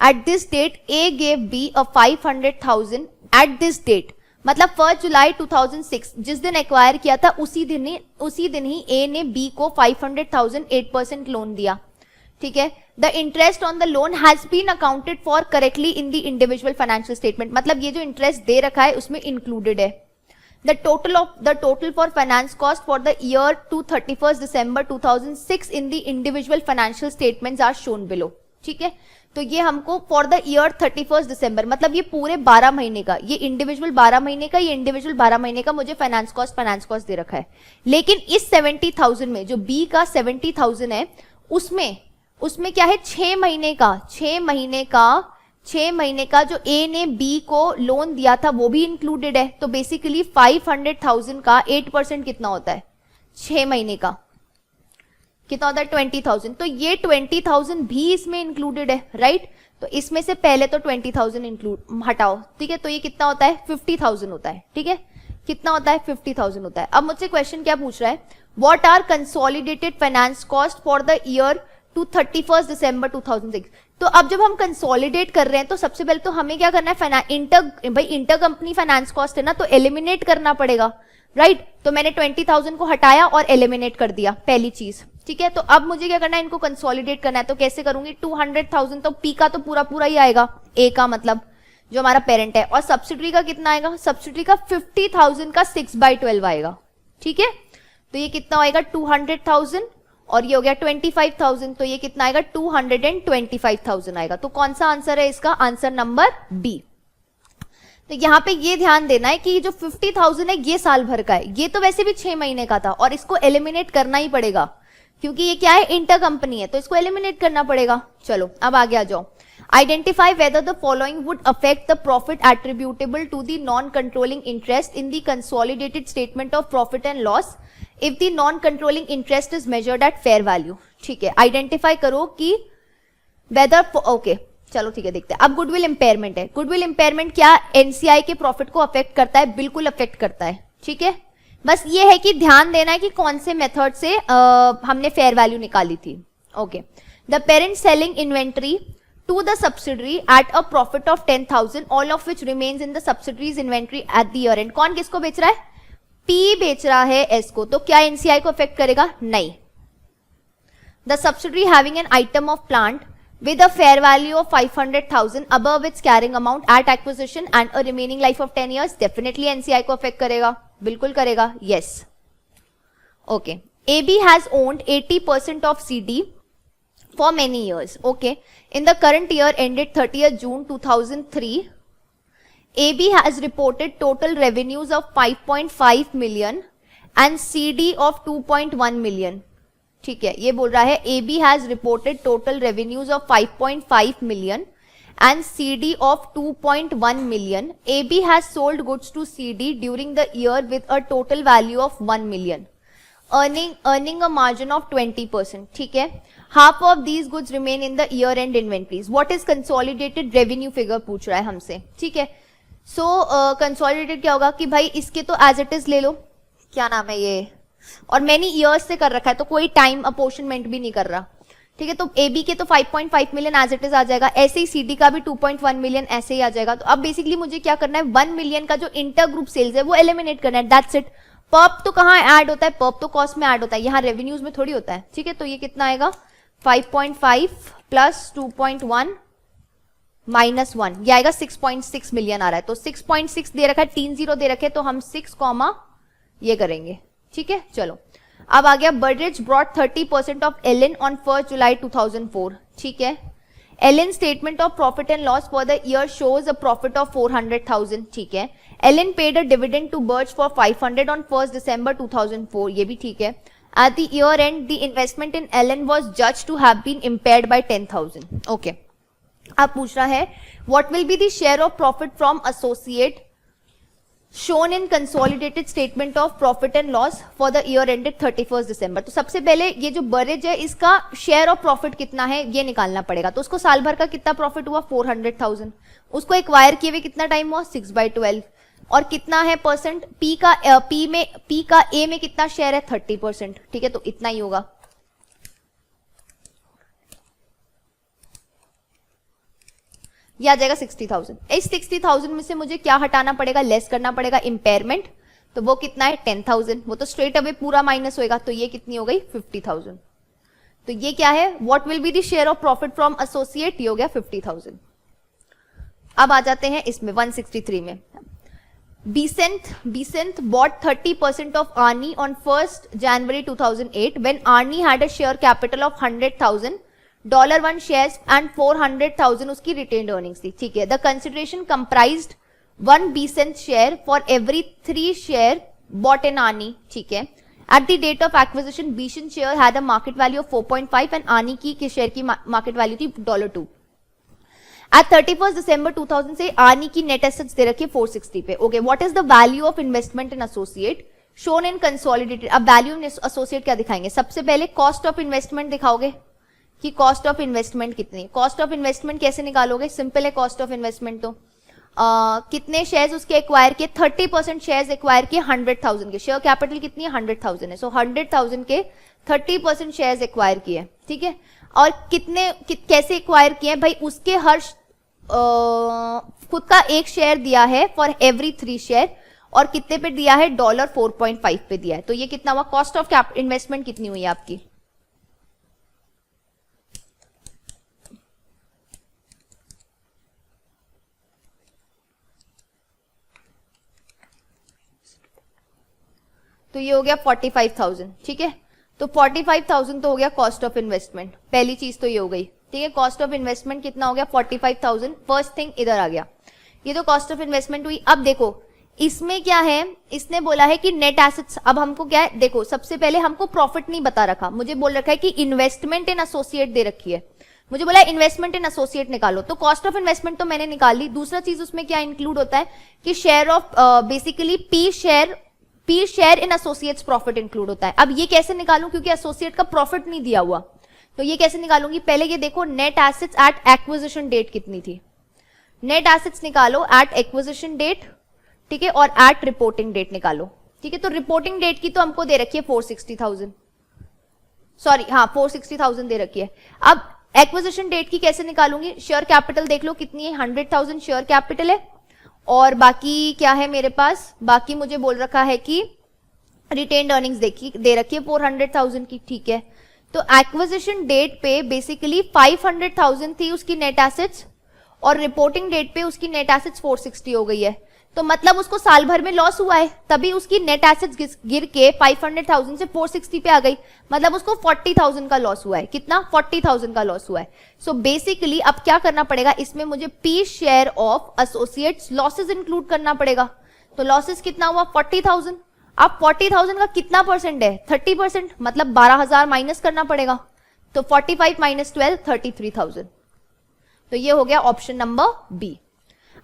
Speaker 1: at this date A gave B a 500,000 at this date, मतलब 1 जुलाई 2006 जिस दिन एक्वायर किया था उसी दिन ही ए ने बी को 500,000 8% लोन दिया, ठीक है। The interest on the loan has been accounted for correctly in the individual financial statement, मतलब ये जो इंटरेस्ट दे रखा है उसमें इंक्लूडेड है। The total for finance cost for the year to 31st December 2006 in the individual financial statements are shown below, ठीक है। तो ये हमको for the year 31st December, मतलब ये पूरे 12 महीने का, ये इंडिविजुअल 12 महीने का, ये इंडिविजुअल 12 महीने का मुझे फाइनेंस कॉस्ट दे रखा है, लेकिन इस 70,000 में जो बी का 70,000 है उसमें क्या है 6 महीने का जो ए ने बी को लोन दिया था वो भी इंक्लूडेड है, तो बेसिकली 500,000 का 8% कितना होता है 6 महीने का, कितना होता है 20,000, तो ये 20,000 भी इसमें इंक्लूडेड है, राइट। तो इसमें से पहले तो 20,000 इंक्लूड हटाओ, ठीक है, तो ये कितना होता है 50,000 होता है, ठीक है, कितना होता है 50,000 होता है। अब मुझसे क्वेश्चन क्या पूछ रहा है, what are consolidated finance cost for the year to 31st December 2006। तो अब जब हम कंसोलिडेट कर रहे हैं तो सबसे पहले तो हमें क्या करना है, इंटर कंपनी फाइनेंस कॉस्ट है ना, तो एलिमिनेट करना पड़ेगा, राइट। तो मैंने 20,000 को हटाया और एलिमिनेट कर दिया, पहली चीज, ठीक है। तो अब मुझे क्या करना है, इनको कंसोलिडेट करना है, तो कैसे करूंगी, 200,000 तो पी का तो पूरा ही आएगा, ए का मतलब जो हमारा पेरेंट है, और सब्सिडरी का कितना आएगा, सब्सिडरी का 50,000 का 6/12 आएगा, ठीक है। तो ये कितना आएगा 200,000 और ये हो गया 25,000, तो ये कितना आएगा 225,000 आएगा। तो कौन सा आंसर है इसका, आंसर नंबर बी। तो यहां पे ये ध्यान देना है कि जो 50,000 है ये साल भर का है, ये तो वैसे भी 6 महीने का था और इसको एलिमिनेट करना ही पड़ेगा क्योंकि ये क्या है, इंटर कंपनी है, तो इसको एलिमिनेट करना पड़ेगा। चलो अब आगे आ जाओ, identify whether the following would affect the profit attributable to the non controlling interest in the consolidated statement of profit and loss if the non controlling interest is measured at fair value, ठीक है। Identify करो कि weather, okay चलो ठीक है, देखते हैं। अब गुडविल इंपेयरमेंट है, गुडविल इंपेयरमेंट क्या एनसीआई के प्रॉफिट को अफेक्ट करता है, बिल्कुल अफेक्ट करता है, ठीक है। बस ये है कि ध्यान देना है कि कौन से मेथड से हमने फेयर वैल्यू निकाली थी, okay. The parent selling inventory to the subsidiary at a profit of 10,000, all of which remains in the subsidiary's inventory at the year end। कौन किसको बेच रहा है, P बेच रहा है S को, तो क्या NCI को अफेक्ट करेगा, नहीं। The subsidiary having an item of plant with a fair value of 500,000 above its carrying amount at acquisition and a remaining life of 10 years, definitely NCI को अफेक्ट करेगा, बिल्कुल करेगा, yes, okay। AB has owned 80% of CD for many years, okay। In the current year ended 30th June 2003, AB has reported total revenues of 5.5 million and CD of 2.1 million, ठीक है। ये बोल रहा है AB has reported total revenues of 5.5 million and CD of 2.1 million। AB has sold goods to CD during the year with a total value of 1 million, earning a margin of 20%, ठीक है। Half of these goods remain in the year end inventories। What is consolidated revenue figure पूछ रहा है हमसे, ठीक है। So consolidated क्या होगा कि भाई इसके तो as it is ले लो, क्या नाम है ये, और many years से कर रखा है तो कोई टाइम अपोर्शनमेंट भी नहीं कर रहा, ठीक है, तो AB के तो 5.5 मिलियन एज इट इज आ जाएगा, ऐसे ही CD का भी 2.1 मिलियन ऐसे ही आ जाएगा। तो अब बेसिकली मुझे क्या करना है, 1 मिलियन का जो इंटर ग्रुप सेल्स है वो एलिमिनेट करना है, दैट्स इट। पर्प तो कहाँ ऐड होता है, पर्प तो कॉस्ट में ऐड होता है, यहाँ रेवेन्यूज में थोड़ी होता है, ठीक है। तो ये कितना आएगा 5.5 प्लस 2.1 माइनस 1, ये आएगा 6.6 मिलियन आ रहा है। तो 6.6 दे रखा है, 3 0 दे रखे, तो हम 6, ये करेंगे, ठीक है। चलो अब आ गया, Birdrage brought 30% of Elin on 1 July 2004, ठीक है। Elin statement of profit and loss for the year shows a profit of 400,000, ठीक है। Elin paid a dividend to Birch for 500 on 1 December 2004, ये भी ठीक है। At the year end the investment in Elin was judged to have been impaired by 10,000, okay. अब पूछ रहा है what will be the share of profit from associate shown in consolidated statement of profit and loss for the year ended 31st December। तो सबसे पहले ये जो बरेज है इसका शेयर ऑफ प्रॉफिट कितना है ये निकालना पड़ेगा। तो उसको साल भर का कितना प्रॉफिट हुआ 400,000, उसको एक्वायर किए हुए कितना टाइम हुआ 6/12, और कितना है परसेंट, P का A में कितना शेयर है 30%, ठीक है। तो इतना ही होगा। ये आ जाएगा 60,000। इस 60,000 में से मुझे क्या हटाना पड़ेगा, लेस करना पड़ेगा इम्पेयरमेंट, तो वो कितना है 10,000, वो तो स्ट्रेट अवे पूरा माइनस होएगा, तो ये कितनी हो गई 50,000। तो ये क्या है, what will be the share of profit from associate, ये हो गया 50,000। अब आ जाते हैं इसमें 163 में, Besant bought 30% of Arni on 1st January 2008 when Arni had a share capital of 100,000, $1 shares and 400,000 उसकी retained earnings थी, ठीक है। The consideration comprised 1 Besant share for every 3 share bought in Arni, ठीक है। At the date of acquisition, Besant share had a market value of 4.5 and Arni की share की market value थी $2। At 31st December 2000 से Arnie की net assets दे रखी है 460 पे, okay. What is the value of investment in associate shown in consolidated. अब value in associate क्या दिखाएंगे, सबसे पहले कॉस्ट ऑफ इन्वेस्टमेंट दिखाओगे कि कॉस्ट ऑफ इन्वेस्टमेंट कितनी है। कॉस्ट ऑफ इन्वेस्टमेंट कैसे निकालोगे, सिंपल है कॉस्ट ऑफ इन्वेस्टमेंट तो कितने शेयर्स उसके एक्वायर किए, 30% शेयर्स एक्वायर किए 100,000 के, शेयर कैपिटल कितनी है 100,000 है, सो 100,000 के 30% शेयर्स एक्वायर किए, ठीक है। और कैसे एक्वायर किए भाई, उसके हर खुद का एक शेयर दिया है फॉर एवरी 3 शेयर, और कितने पे दिया है $4.5 पे दिया है। तो ये कितना हुआ, कॉस्ट ऑफ इन्वेस्टमेंट कितनी हुई आपकी, तो ये हो गया 45,000, ठीक है। तो 45,000 तो हो गया कॉस्ट ऑफ इन्वेस्टमेंट, पहली चीज तो ये हो गई, ठीक है। कॉस्ट ऑफ इन्वेस्टमेंट कितना हो गया 45,000, फर्स्ट थिंग इधर आ गया, ये तो कॉस्ट ऑफ इन्वेस्टमेंट हुई। अब देखो इसमें क्या है, इसने बोला है कि नेट एसेट्स, अब हमको क्या है, देखो सबसे पहले हमको प्रॉफिट नहीं बता रखा, मुझे बोल रखा है कि इन्वेस्टमेंट इन एसोसिएट दे रखी है, मुझे बोला इन्वेस्टमेंट इन एसोसिएट निकालो, तो कॉस्ट ऑफ इन्वेस्टमेंट तो मैंने निकाल ली। दूसरा चीज उसमें क्या इंक्लूड होता है कि share of basically P share in associates profit include होता है। अब ये कैसे निकालूं, क्योंकि एसोसिएट का प्रॉफिट नहीं दिया हुआ, तो ये कैसे निकालूंगी, पहले ये देखो net assets at acquisition date कितनी थी, नेट एसेट्स निकालो एट एक्विजिशन डेट, ठीक है, और एट रिपोर्टिंग डेट निकालो, ठीक है। तो रिपोर्टिंग डेट की तो हमको दे रखी है 460,000, सॉरी हाँ 460,000 दे रखी है। अब एक्विजिशन डेट की कैसे निकालूंगी, शेयर कैपिटल देख लो कितनी है, 100,000 शेयर कैपिटल है, और बाकी क्या है मेरे पास, बाकी मुझे बोल रखा है कि रिटेन्ड अर्निंग्स दे रखी है 400,000 की, ठीक है। तो एक्विजिशन डेट पे बेसिकली 500,000 थी उसकी नेट एसेट्स, और रिपोर्टिंग डेट पे उसकी नेट एसेट्स 460 हो गई है, तो मतलब उसको साल भर में लॉस हुआ है, तभी उसकी नेट एसेट्स गिर के 500,000 से 460 पे आ गई, मतलब उसको 40,000 का लॉस हुआ है, कितना 40,000 का लॉस हुआ है। सो बेसिकली अब क्या करना पड़ेगा, इसमें मुझे P share of associates losses include करना पड़ेगा, तो लॉसेस कितना हुआ 40,000। अब 40,000 का कितना परसेंट है 30%, मतलब 12,000 माइनस करना पड़ेगा, तो 45 माइनस 12 33,000, तो ये हो गया ऑप्शन नंबर बी।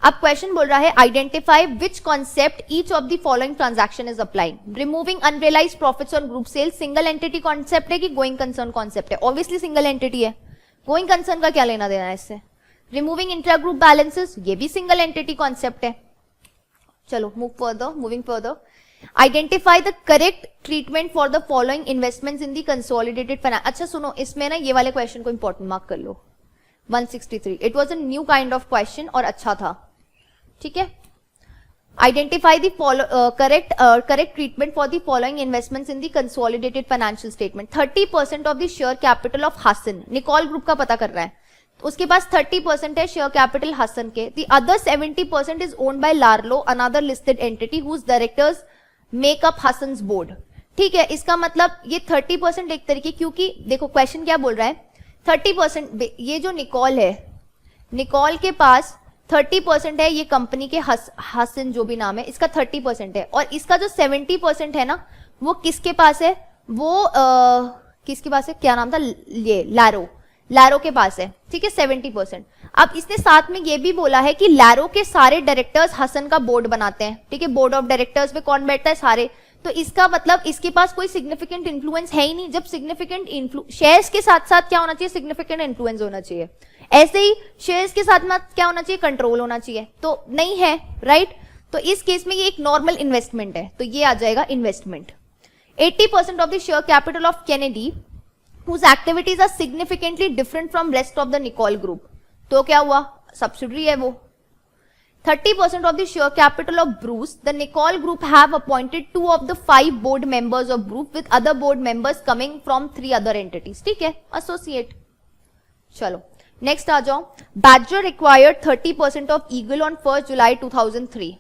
Speaker 1: अब क्वेश्चन बोल रहा है identify which concept each of the following transaction is applying. Removing unrealised profits on group sale single entity concept है कि गोइंग कंसर्न कॉन्सेप्ट है, ऑब्वियसली सिंगल एंटिटी है, गोइंग कंसर्न का क्या लेना देना है इससे। रिमूविंग इंट्रा ग्रुप बैलेंसेस, ये भी सिंगल एंटिटी कॉन्सेप्ट है। चलो moving further. Identify the correct treatment for the following investments in the consolidated finance. अच्छा सुनो, इसमें ना ये वाले क्वेश्चन को इंपॉर्टेंट मार्क कर लो। 163 it was a new kind of question और अच्छा था, ठीक है। Identify the correct treatment for the following investments in the consolidated financial statement. 30% of the share capital of Hassan, Nicol group का पता कर रहा है, उसके पास 30% है शेयर कैपिटल हसन के। The other 70% is owned by Larlo, another listed entity whose directors make up Hasan's board. ठीक है, इसका मतलब ये 30% एक तरीके, क्योंकि देखो क्वेश्चन क्या बोल रहा है, 30% ये जो निकॉल है, निकॉल के पास 30% है, ये कंपनी के हसन जो भी नाम है इसका 30% है, और इसका जो 70% है ना वो किसके पास है, वो किसके पास है, क्या नाम था, ये लैरो के पास है, ठीक है 70%। अब इसने साथ में ये भी बोला है कि लैरो के सारे डायरेक्टर्स हसन का बोर्ड बनाते हैं, ठीक है, बोर्ड ऑफ डायरेक्टर्स में कौन बैठता है, सारे। तो इसका मतलब इसके पास कोई सिग्निफिकेंट इन्फ्लुएंस है ही नहीं। जब सिग्निफिकेंट शेयर्स के साथ साथ क्या होना चाहिए, सिग्निफिकेंट इन्फ्लुएंस होना चाहिए। ऐसे ही शेयर्स के साथ में क्या होना चाहिए, कंट्रोल होना चाहिए, तो नहीं है, राइट। तो इस केस में ये एक नॉर्मल इन्वेस्टमेंट है, तो ये आ जाएगा investment. 80% of the share capital of Kennedy whose activities are significantly different from rest of the Nicole group, तो क्या हुआ, सब्सिडरी है वो। 30% of the share capital of Bruce, the Nicole group have appointed 2 of the 5 board members of group with other board members coming from 3 other entities, ठीक है, associate। चलो next आ जाओ। Badger acquired 30% of Eagle on 1st July 2003।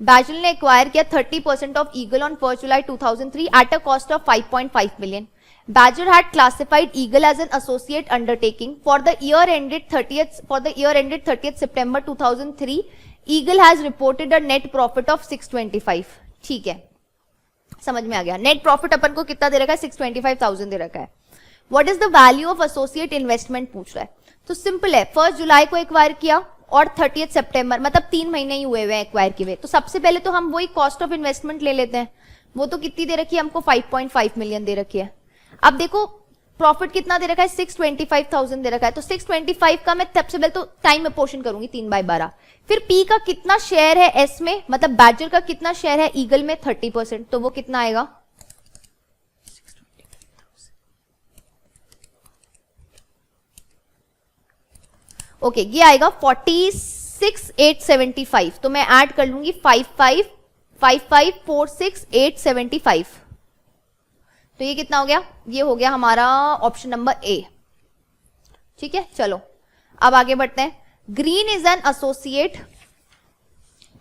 Speaker 1: Badger ने acquire किया 30% of Eagle on 1st July 2003 at a cost of 5.5 million। Badger had classified Eagle as an associate undertaking for the year ended 30th September 2003. Eagle has reported a net profit of 625। ठीक है, समझ में आ गया। Net profit अपन को कितना दे रखा है, 625,000 दे रखा है। What is the value of associate investment पूछ रहा है, तो सिंपल है, 1 जुलाई को एक्वायर किया और 30 सितंबर, मतलब 3 महीने ही हुए हुए एक्वायर किए। तो सबसे पहले तो हम वही कॉस्ट ऑफ इन्वेस्टमेंट ले लेते हैं, वो तो कितनी दे रखी है हमको, 5.5 मिलियन दे रखी है। अब देखो प्रॉफिट कितना दे रखा है, 625,000 दे रखा है, तो 625 का मैं सबसे पहले तो टाइम अपोर्शन करूंगी 3/12। फिर पी का कितना शेयर है एस में, मतलब बैडजर का कितना शेयर है ईगल में, 30%, तो वो कितना आएगा, ओके ये आएगा 46,875। तो मैं ऐड कर लूंगी 55,46,875। तो ये कितना हो गया, ये हो गया हमारा ऑप्शन नंबर ए। ठीक है, चलो अब आगे बढ़ते हैं। Green is an associate,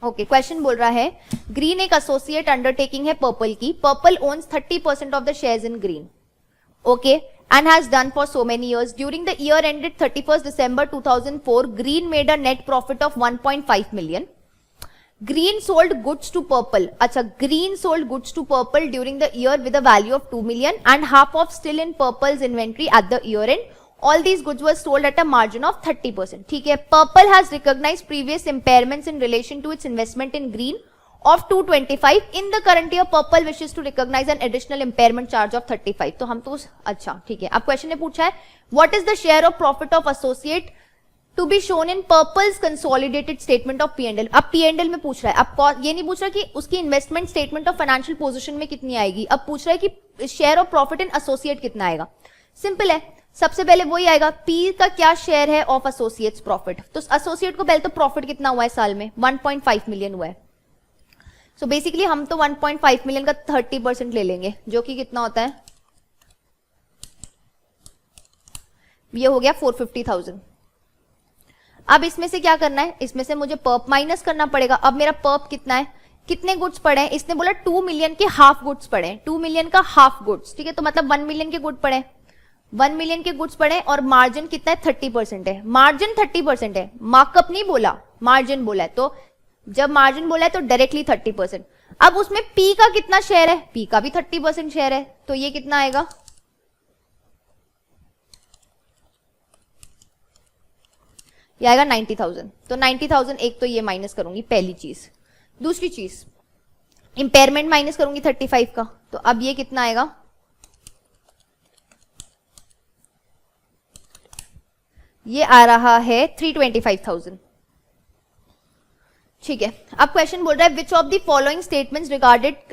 Speaker 1: okay question बोल रहा है ग्रीन एक एसोसिएट अंडरटेकिंग है पर्पल की। Purple owns 30% of the shares in Green, okay, and has done for so many years. During the year ended 31st December 2004, Green made a net profit of 1.5 million. Green sold goods to Purple. अच्छा, Green sold goods to Purple during the year with a value of 2 million and half of still in Purple's inventory at the year end. All these goods were sold at a margin of 30%. ठीक है, Purple has recognized previous impairments in relation to its investment in Green of 225. In the current year, Purple wishes to recognize an additional impairment charge of 35. तो हम तो अच्छा ठीक है। अब question ने पूछा है what is the share of profit of associate to be shown in Purple's consolidated statement of P&L। अब P&L में पूछ रहा है, अब ये नहीं पूछ रहा कि उसकी investment statement of financial position में कितनी आएगी, अब पूछ रहा है कि share of profit in associate कितना आएगा। सिंपल है, सबसे पहले वही आएगा P का क्या शेयर है ऑफ एसोसिएट्स प्रॉफिट। तो एसोसिएट को पहले तो प्रॉफिट कितना हुआ है साल में, 1.5 मिलियन हुआ है। सो बेसिकली हम तो 1.5 मिलियन का 30% ले लेंगे, जो कि कितना होता है, ये हो गया 450,000। अब इसमें से क्या करना है, इसमें से मुझे पर्प माइनस करना पड़ेगा। अब मेरा पर्प कितना है, कितने गुड्स पड़े हैं, इसने बोला 2 मिलियन के हाफ गुड्स पड़े हैं, 2 मिलियन का हाफ गुड्स, ठीक है, तो मतलब 1 मिलियन के गुड पड़े, 1 मिलियन के गुड्स पड़े और मार्जिन कितना है, 30% है। मार्जिन 30% है, मार्कअप नहीं बोला, मार्जिन बोला है, तो जब मार्जिन बोला है तो डायरेक्टली 30%। अब उसमें पी का कितना शेयर है, पी का भी 30% शेयर है, तो ये कितना आएगा, ये आएगा 90,000। तो 90,000 एक तो ये माइनस करूंगी पहली चीज। दूसरी चीज इंपेयरमेंट माइनस करूंगी 35 का, तो अब ये कितना आएगा, ये आ रहा है 325,000। ठीक है, अब क्वेश्चन बोल रहा है which of the following statements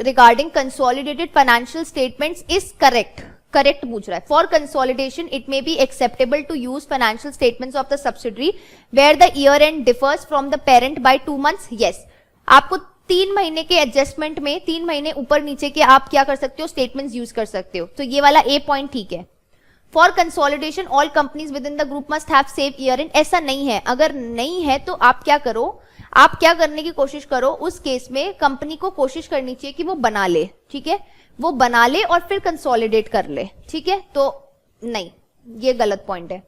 Speaker 1: regarding consolidated financial statements is correct. Correct पूछ रहा है। For consolidation it may be acceptable to use financial statements of the subsidiary where the year end differs from the parent by 2 months। Yes, आपको 3 महीने के adjustment में 3 महीने ऊपर नीचे के आप क्या कर सकते हो, स्टेटमेंट्स यूज कर सकते हो। तो ये वाला ए पॉइंट ठीक है। For consolidation all companies with in the group must have same year and, ऐसा नहीं है। अगर नहीं है तो आप क्या करो, आप क्या करने की कोशिश करो, उस केस में कंपनी को कोशिश करनी चाहिए कि वो बना ले, ठीक है, वो बना ले और फिर कंसोलिडेट कर ले, ठीक है। तो नहीं, ये गलत पॉइंट है।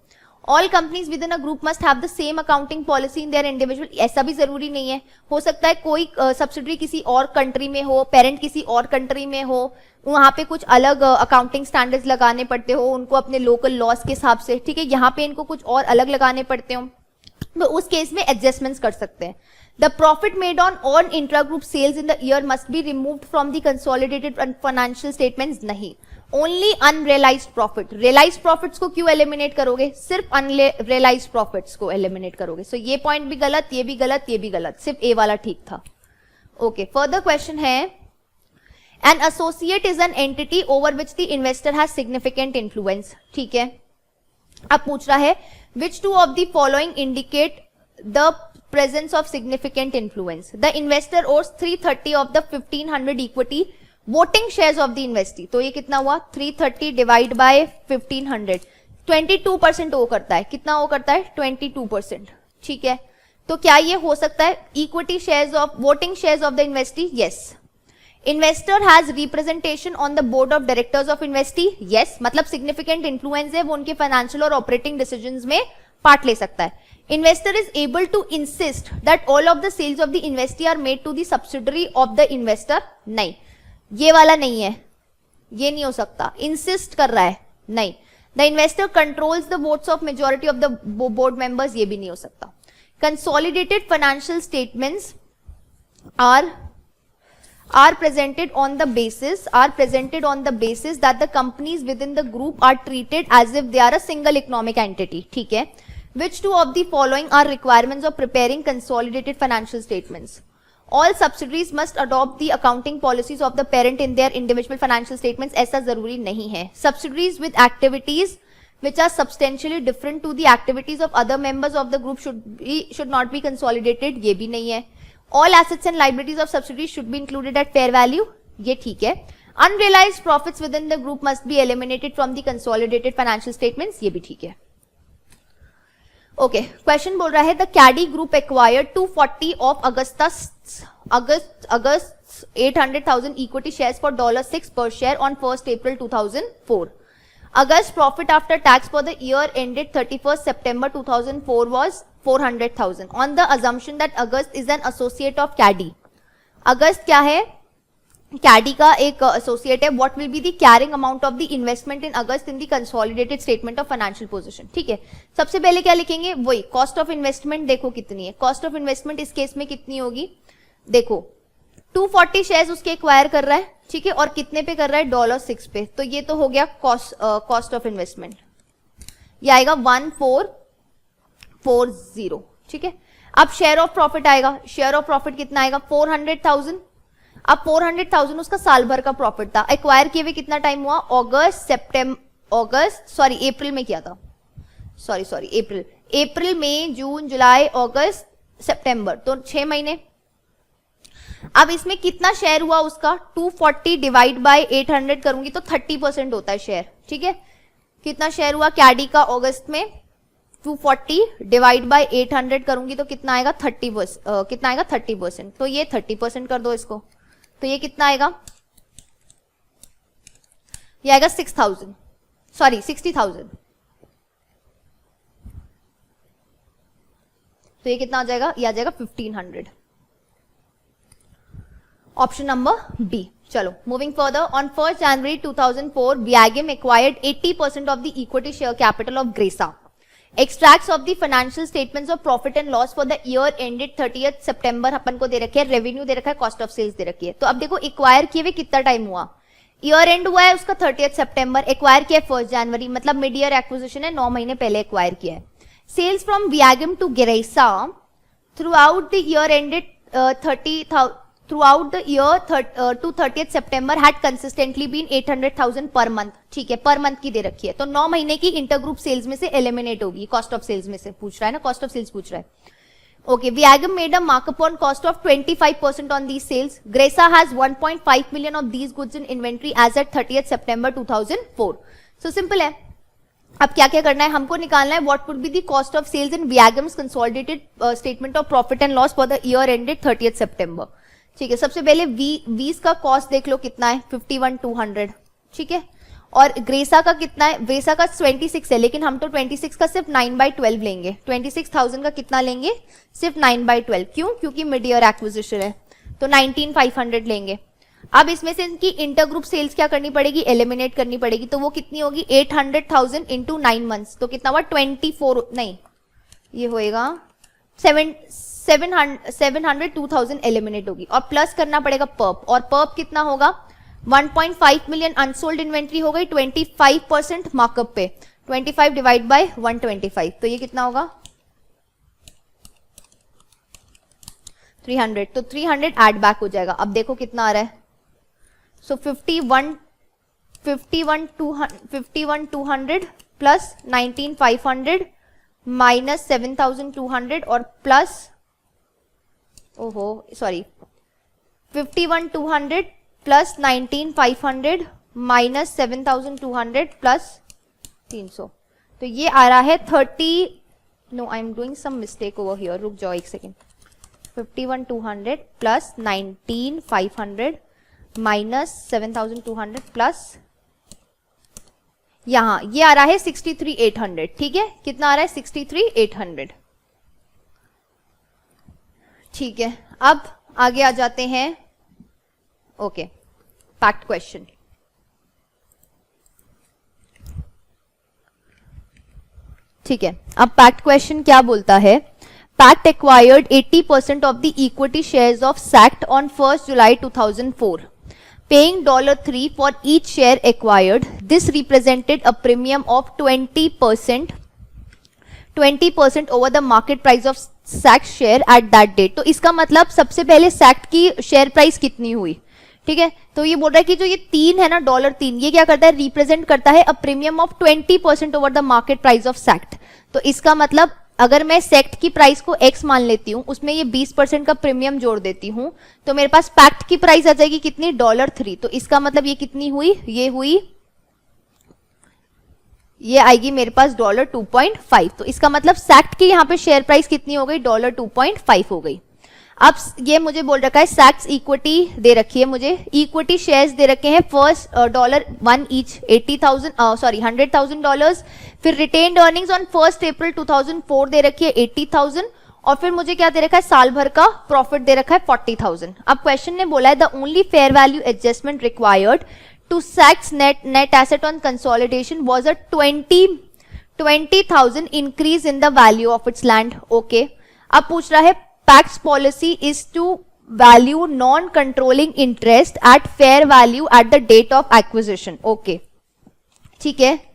Speaker 1: All companies with in a group must have the same accounting policy in their individual, ऐसा भी जरूरी नहीं है। हो सकता है कोई सब्सिडरी किसी और कंट्री में हो, पेरेंट किसी और कंट्री में हो, वहां पे कुछ अलग अकाउंटिंग स्टैंडर्ड्स लगाने पड़ते हो उनको अपने लोकल लॉज के हिसाब से, ठीक है। यहाँ पे इनको कुछ और अलग लगाने पड़ते हो, तो उस केस में एडजस्टमेंट्स कर सकते हैं। The profit made on intra group sales in the year must be removed from the consolidated financial statements, नहीं। Only unrealised profit. Realised profits को क्यों एलिमिनेट करोगे, सिर्फ अनरियलाइज्ड प्रॉफिट्स को एलिमिनेट करोगे। सो ये पॉइंट भी गलत, ये भी गलत, ये भी गलत, सिर्फ ए वाला ठीक था। ओके, फर्दर क्वेश्चन है an associate is an entity over which the investor has significant influence, ठीक है। अब पूछ रहा है which two of the following indicate the presence of significant influence? The investor owns 330 of the 1500 equity voting shares of the investee। तो ये कितना हुआ, 330 डिवाइड बाय 1500, 22% वो करता है। कितना वो करता है, 22%, ठीक है। तो क्या ये हो सकता है equity shares of voting shares of the investee? Yes. Investor has representation on the board of directors of investee? Yes, मतलब सिग्निफिकेंट इन्फ्लुएंस है, वो उनके फाइनेंशियल और ऑपरेटिंग डिसीजंस में पार्ट ले सकता है। Investor is able to insist that all of the sales of the investee are made to the subsidiary of the investor? नहीं, ये वाला नहीं है, ये नहीं हो सकता। इंसिस्ट कर रहा है, नहीं। The investor controls the votes of majority of the board members, ये भी नहीं हो सकता। Consolidated financial statements are presented on the basis that the companies within the group are treated as if they are a single economic entity, ठीक है। Which two of the following are requirements of preparing consolidated financial statements? All subsidiaries must adopt the accounting policies of the parent in their individual financial statements, ऐसा जरूरी नहीं है। Subsidiaries with activities which are substantially different to the activities of other members of the group should not be consolidated, ये भी नहीं है। All assets and liabilities of subsidiaries should be included at fair value, ये ठीक है। Unrealized profits within the group must be eliminated from the consolidated financial statements, ये भी ठीक है। ओके, क्वेश्चन बोल रहा है the Caddy group acquired 240 of August 800,000 equity shares for $6 per share on 1st April 2004. August profit after tax for the year ended 31st September 2004 was 400,000 on the assumption that August is an associate of Caddy. August क्या है, Caddy का एक associate है। What will be the carrying amount of the investment in August in the consolidated statement of financial position? ठीक है, सबसे पहले क्या लिखेंगे, वही कॉस्ट ऑफ इन्वेस्टमेंट। देखो कितनी है कॉस्ट ऑफ इन्वेस्टमेंट इस केस में, कितनी होगी, देखो 240 शेयर्स उसके एक्वायर कर रहा है, ठीक है, और कितने पे कर रहा है, $6 पे। तो ये तो हो गया कॉस्ट ऑफ इन्वेस्टमेंट, ये आएगा 1440, ठीक है। अब शेयर ऑफ प्रॉफिट आएगा, शेयर ऑफ प्रॉफिट कितना आएगा, 400,000। अब 400,000 उसका साल भर का प्रॉफिट था। एक्वायर किए हुए कितना टाइम हुआ, अप्रैल में किया था, अप्रैल मई जून जुलाई अगस्त सितंबर, तो 6 महीने। अब इसमें कितना शेयर हुआ उसका, 240 डिवाइड बाय 800 करूंगी तो 30% होता है शेयर, ठीक है। कितना शेयर हुआ कैडी का अगस्त में, 240 डिवाइड बाय 800 करूंगी तो कितना आएगा, 30%। तो ये 30% कर दो इसको, तो ये कितना आएगा, ये आएगा 60,000। तो ये कितना आ जाएगा, ये आ जाएगा 1500। Option number B. चलो moving further, on 1st January 2004 Viagam acquired 80% of the equity share capital of Gresa. Extracts of the financial statements of profit and loss for the year ended 30th September अपन को दे रखे है, revenue दे रखा है, cost of sales दे रखी है। तो अब देखो एक्वायर किए हुए कितना टाइम हुआ, ईयर एंड हुआ है उसका 30th September, एक्वायर किया 1st January, मतलब मिड ईयर एक्विजिशन है, 9 महीने पहले एक्वायर किया है। Sales from Viagam to Gresa throughout the year ended 30,000 throughout the year to 30th September had consistently been 800,000 per month. ठीक है, पर मंथ की दे रखी है, तो 9 महीने की इंटरग्रुप सेल्स में से एलिमिनेट होगी, कॉस्ट ऑफ सेल्स में से पूछ रहा है ना, कॉस्ट ऑफ सेल्स पूछ रहा है. Okay, Viagam made a markup on cost of 25% on these sales. Gresa has 1.5 million of these goods in inventory as at 30th September 2004. So simple है. अब क्या क्या करना है हमको, निकालना है what would be the cost of sales in Viagam's consolidated statement of profit and loss for the year ended 30th September. ठीक है, सबसे पहले वीस का कॉस्ट देख लो कितना है, 51,200. ठीक है, और ग्रेसा का कितना है, ग्रेसा का 26 है, लेकिन हम तो 26 का सिर्फ 9/12 लेंगे. 26,000 का कितना लेंगे, सिर्फ 9/12. क्यों, क्योंकि मिड ईयर एक्विजिशन है, तो 19,500 लेंगे. अब इसमें से इनकी इंटरग्रुप सेल्स क्या करनी पड़ेगी, एलिमिनेट करनी पड़ेगी, तो वो कितनी होगी, 800,000 इंटू 9 मंथ्स, तो कितना हुआ 24, नहीं ये होएगा 702,000 एलिमिनेट होगी, और प्लस करना पड़ेगा पर्प, और पर्प कितना होगा, 1.5 मिलियन अनसोल्ड इन्वेंट्री हो गई 25% मार्कअप पे, 25 डिवाइड बाय 125, तो ये कितना होगा 300, तो 300 ऐड बैक हो जाएगा. अब देखो कितना आ रहा है, सो 51,200 प्लस 19,500 माइनस 7,200 और प्लस 51,200 प्लस 19,500 माइनस 7,200 प्लस 300, तो ये आ रहा है 30. No, I am doing some mistake over here, रुक जाओ एक सेकेंड. 51,200 प्लस 19,500 माइनस 7,200 प्लस, यहां ये आ रहा है 63,800. ठीक है, कितना आ रहा है 63,800. ठीक है, अब आगे आ जाते हैं. Okay, fact question. ठीक है, अब फैक्ट क्वेश्चन क्या बोलता है, fact acquired 80% of the equity shares of सैक्ट on 1st July 2004, paying $3 for each share acquired. This represented a premium of 20% over the market price of Sact share at that date. तो इसका मतलब सबसे पहले सैक्ट की share price कितनी हुई. ठीक है, तो ये बोल रहा है कि जो ये 3 है ना, $3, ये क्या करता है, रिप्रेजेंट करता है a premium of 20% over the market price of सैक्ट. तो इसका मतलब अगर मैं सेक्ट की प्राइस को x मान लेती हूँ, उसमें ये 20% का प्रीमियम जोड़ देती हूँ, तो मेरे पास पैक्ट की प्राइस आ जाएगी कितनी, $3. तो इसका मतलब ये कितनी हुई, ये आएगी मेरे पास $2.5. तो इसका मतलब सैक्ट की यहाँ पे शेयर प्राइस कितनी हो गई, $2.5 हो गई. अब ये मुझे बोल रखा है सैक्स इक्विटी दे रखी है, मुझे इक्विटी शेयर्स दे रखे हैं फर्स्ट $1 ईच, $100,000. फिर retained earnings on 1st April 2004 दे रखी है 80,000, और फिर मुझे क्या दे रखा है, साल भर का प्रॉफिट दे रखा है 40,000. अब क्वेश्चन ने बोला है the only fair value adjustment required to Sax's net asset on consolidation was a 20,000 increase in the value of its land. Okay, अब पूछ रहा है Pax's policy is to value non controlling interest at fair value at the date of acquisition. Okay, ठीक है,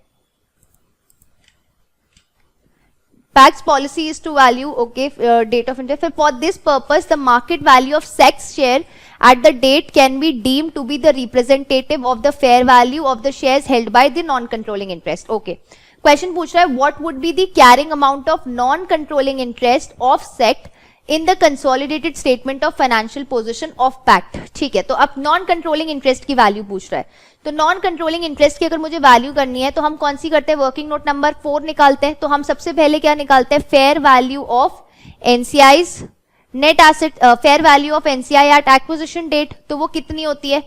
Speaker 1: Pax policy is to value, okay, date of interest. For this purpose, the market value of SEX share at the date can be deemed to be the representative of the fair value of the shares held by the non-controlling interest. Okay. Question पूछ रहा है what would be the carrying amount of non-controlling interest of SEC in the consolidated statement of financial position of PACT. ठीक है, तो अब non controlling interest की value पूछ रहा है. तो नॉन कंट्रोलिंग इंटरेस्ट की अगर मुझे वैल्यू करनी है तो हम कौन सी करते हैं, वर्किंग नोट नंबर 4 निकालते हैं. तो हम सबसे पहले क्या निकालते हैं, fair value of NCI's net asset, fair value of NCI at acquisition date. तो वो कितनी होती है,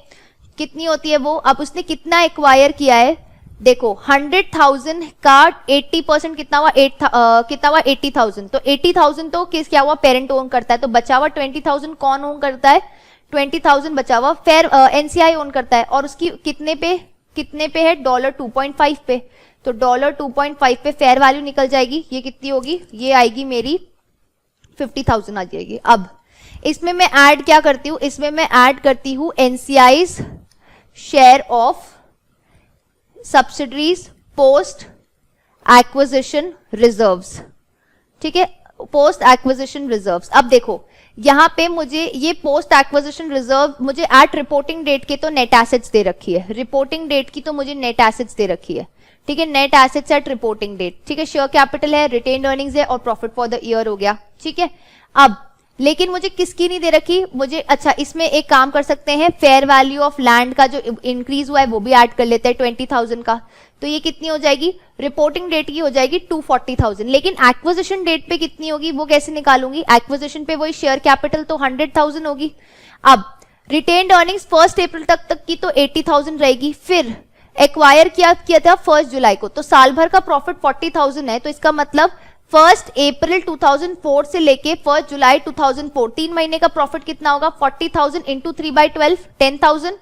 Speaker 1: वो अब उसने कितना एक्वायर किया है, देखो 100,000 का 80% कितना हुआ, 80,000. तो 80,000 तो किस क्या हुआ, पेरेंट ओन करता है. तो बचा हुआ 20,000 कौन ओन करता है, 20,000 बचा हुआ फेयर एनसीआई ओन करता है. और उसकी कितने पे है, $2.5 पे. तो $2.5 पे फेयर वैल्यू निकल जाएगी. ये कितनी होगी, ये आएगी मेरी 50,000 आ जाएगी. अब इसमें मैं ऐड क्या करती हूँ, इसमें मैं ऐड करती हूँ NCI's share of subsidiaries post acquisition reserves. ठीक है, पोस्ट एक्विजिशन रिजर्व्स. अब देखो यहाँ पे मुझे ये पोस्ट एक्विजिशन रिजर्व मुझे एट रिपोर्टिंग डेट के तो नेट एसेट्स दे रखी है, रिपोर्टिंग डेट की तो मुझे नेट एसेट्स दे रखी है, ठीक है, net assets at reporting date, ठीक है, शेयर कैपिटल है, रिटेन्ड अर्निंग्स है और प्रॉफिट फॉर द ईयर हो गया, ठीक है। अब लेकिन मुझे किसकी नहीं दे रखी, मुझे अच्छा इसमें एक काम कर सकते हैं, फेयर वैल्यू ऑफ लैंड का जो इंक्रीज हुआ है वो भी ऐड कर लेते हैं 20,000 का, तो ये कितनी हो जाएगी, रिपोर्टिंग डेट की हो जाएगी 240,000, लेकिन एक्विजिशन डेट पे कितनी होगी वो कैसे निकालूंगी, एक्विजिशन पे वही शेयर कैपिटल तो 100,000 होगी। अब रिटेन्ड अर्निंग्स 1 अप्रैल तक की तो 80,000 रहेगी, फिर एक्वायर किया था 1 जुलाई को, तो साल भर का प्रॉफिट 40,000 है, तो इसका मतलब 1 अप्रैल 2004 से लेके 1 जुलाई 2004 3 महीने का प्रॉफिट कितना होगा, 40,000 इंटू 3/12 10,000,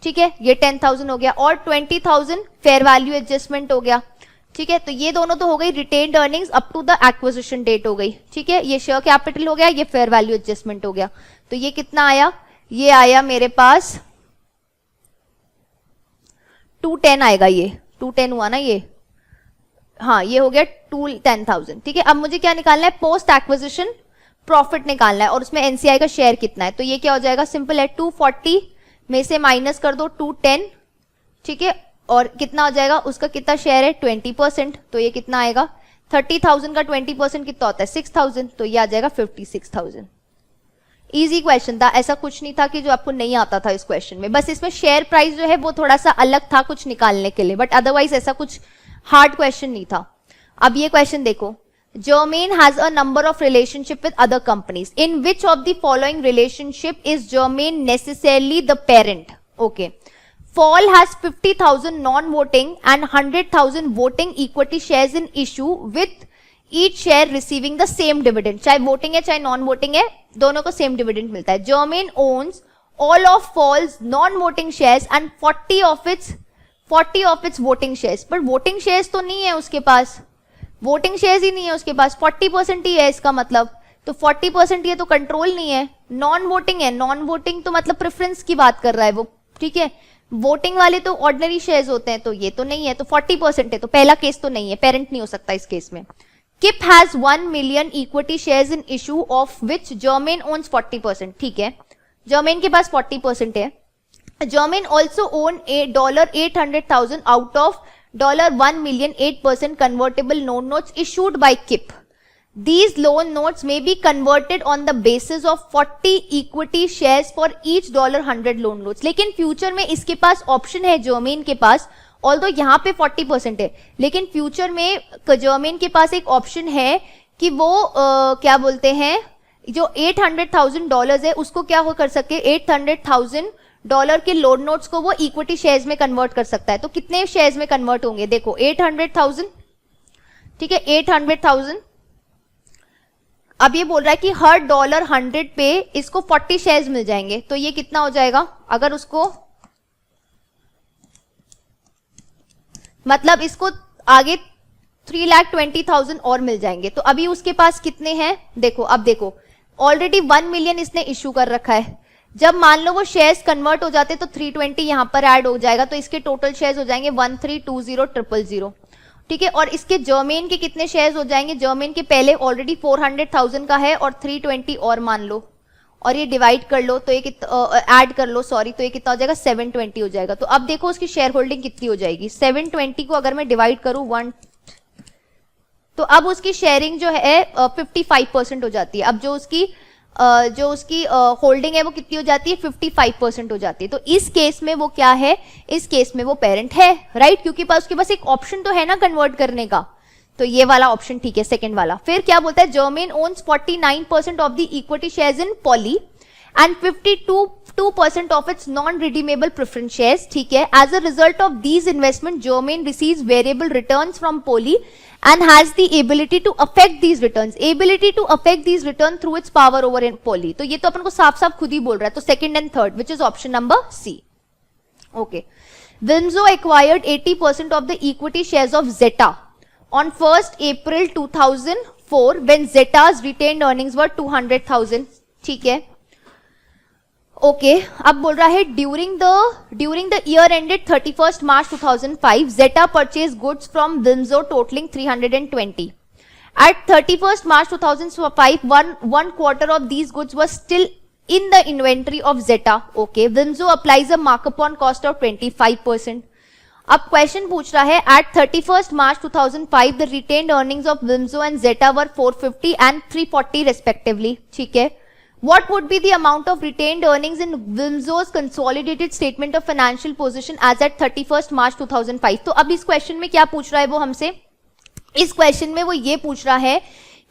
Speaker 1: ठीक है, ये 10,000 हो गया, और 20,000 फेयर वैल्यू एडजस्टमेंट हो गया, ठीक है। तो ये दोनों तो हो गई retained earnings up to the acquisition date हो गई, ठीक है, ये शेयर कैपिटल हो गया, ये फेयर वैल्यू एडजस्टमेंट हो गया, तो ये कितना आया, ये आया मेरे पास 210 आएगा, ये 210 हुआ ना ये, हाँ ये हो गया 210,000, ठीक है। अब मुझे क्या निकालना है, पोस्ट एक्विजिशन प्रॉफिट निकालना है, और उसमें एनसीआई का शेयर कितना है, तो ये क्या हो जाएगा, सिंपल है, 240 में से माइनस कर दो 210, ठीक है, और कितना हो जाएगा, उसका कितना शेयर है 20%, तो ये कितना आएगा, 30,000 का 20% कितना होता है 6,000, तो ये आ जाएगा 56,000। इजी क्वेश्चन था, ऐसा कुछ नहीं था कि जो आपको नहीं आता था इस क्वेश्चन में, बस इसमें शेयर प्राइस जो है वो थोड़ा सा अलग था कुछ निकालने के लिए, बट अदरवाइज ऐसा कुछ हार्ड क्वेश्चन नहीं था। अब ये क्वेश्चन देखो, Germain has a number of relationship with other companies. In which of the following relationship is Germain necessarily the parent? Okay. Fall has 50,000 non-voting and 100,000 voting equity shares in issue with each share receiving the same dividend. चाहे voting है चाहे non-voting है, दोनों को same dividend मिलता है. Germain owns all of Fall's non-voting shares and 40 of its voting shares. पर voting shares तो नहीं है उसके पास, वोटिंग शेयर्स ही नहीं है उसके पास, 40% ही है इसका मतलब, तो 40% ये तो कंट्रोल नहीं है, नॉन वोटिंग है, नॉन वोटिंग तो मतलब प्रेफरेंस की बात कर रहा है वो, ठीक है, वोटिंग वाले तो ऑर्डिनरी शेयर्स होते हैं, तो ये तो नहीं है, तो 40% है, तो पहला केस तो नहीं है, पेरेंट नहीं हो सकता इस केस में। Kip has 1 million equity shares in issue of which Germaine owns 40%, ठीक है, जर्मेन के पास 40% है। Germaine also own $800,000 out of $1 million 8% convertible loan notes issued by KIP. These loan notes may be converted on the basis of 40 equity shares for each $100 loan notes. लेकिन future में इसके पास option है Germaine के पास, although यहाँ पे 40% है, लेकिन future में जर्मेन के पास एक ऑप्शन है कि वो क्या बोलते हैं, जो $800,000 है उसको क्या हो कर सके, $800,000 के लोन नोट्स को वो इक्विटी शेयर्स में कन्वर्ट कर सकता है। तो कितने शेयर्स में कन्वर्ट होंगे, देखो 800,000, ठीक है, 800,000। अब ये बोल रहा है कि हर $100 पे इसको 40 शेयर्स मिल जाएंगे, तो ये कितना हो जाएगा, अगर उसको मतलब इसको आगे 3,20,000 और मिल जाएंगे, तो अभी उसके पास कितने हैं, देखो अब देखो ऑलरेडी 1 मिलियन इसने इश्यू कर रखा है, जब मान लो वो शेयर्स कन्वर्ट हो जाते तो 320 यहां पर ऐड हो जाएगा, तो इसके टोटल शेयर्स हो जाएंगे 1320,000, ठीक है, और इसके जर्मेन के कितने शेयर्स हो जाएंगे, जर्मेन के पहले ऑलरेडी 400,000 का है और 320 और मान लो, और ये डिवाइड कर लो तो ये ऐड कर लो सॉरी, तो ये कितना हो जाएगा 720 हो जाएगा। तो अब देखो उसकी शेयर होल्डिंग कितनी हो जाएगी, 720 को अगर मैं डिवाइड करूं 1, तो अब उसकी शेयरिंग जो है 55% हो जाती है। अब जो उसकी होल्डिंग है वो कितनी हो जाती है, 55% हो जाती है। तो इस केस में वो क्या है, इस केस में वो पेरेंट है, राइट, क्योंकि उसके पास एक ऑप्शन तो है ना कन्वर्ट करने का, तो ये वाला ऑप्शन ठीक है, सेकंड वाला। फिर क्या बोलता है, Germaine owns 49% of the equity shares in Poly and 52% of its non redeemable preference shares, ठीक है। As a result of these investment Germaine receives variable returns from Poly and has the ability to affect these return through its power over in Poly. तो ये तो अपन को साफ साफ खुद ही बोल रहा है, तो second and third which is option number C. Okay. Wilmzo acquired 80% of the equity shares of Zeta on 1st April 2004 when Zeta's retained earnings were 200,000, ठीक है। ओके, अब बोल रहा है during the year ended 31st March 2005 Zeta purchased goods from Wilmzo totaling 320 At 31st March 2005, one quarter of these goods was still in the inventory of Zeta. Okay, Vimzo applies a markup on cost of 25%. अब question पूछ रहा है at 31st March 2005 the retained earnings of Vimzo and Zeta were 450 and 340 respectively. ठीक है. What would be the amount of retained earnings in Vimzo's consolidated statement of financial position as at 31st March 2005? तो अब इस question में क्या पूछ रहा है वो हमसे? इस क्वेश्चन में वो ये पूछ रहा है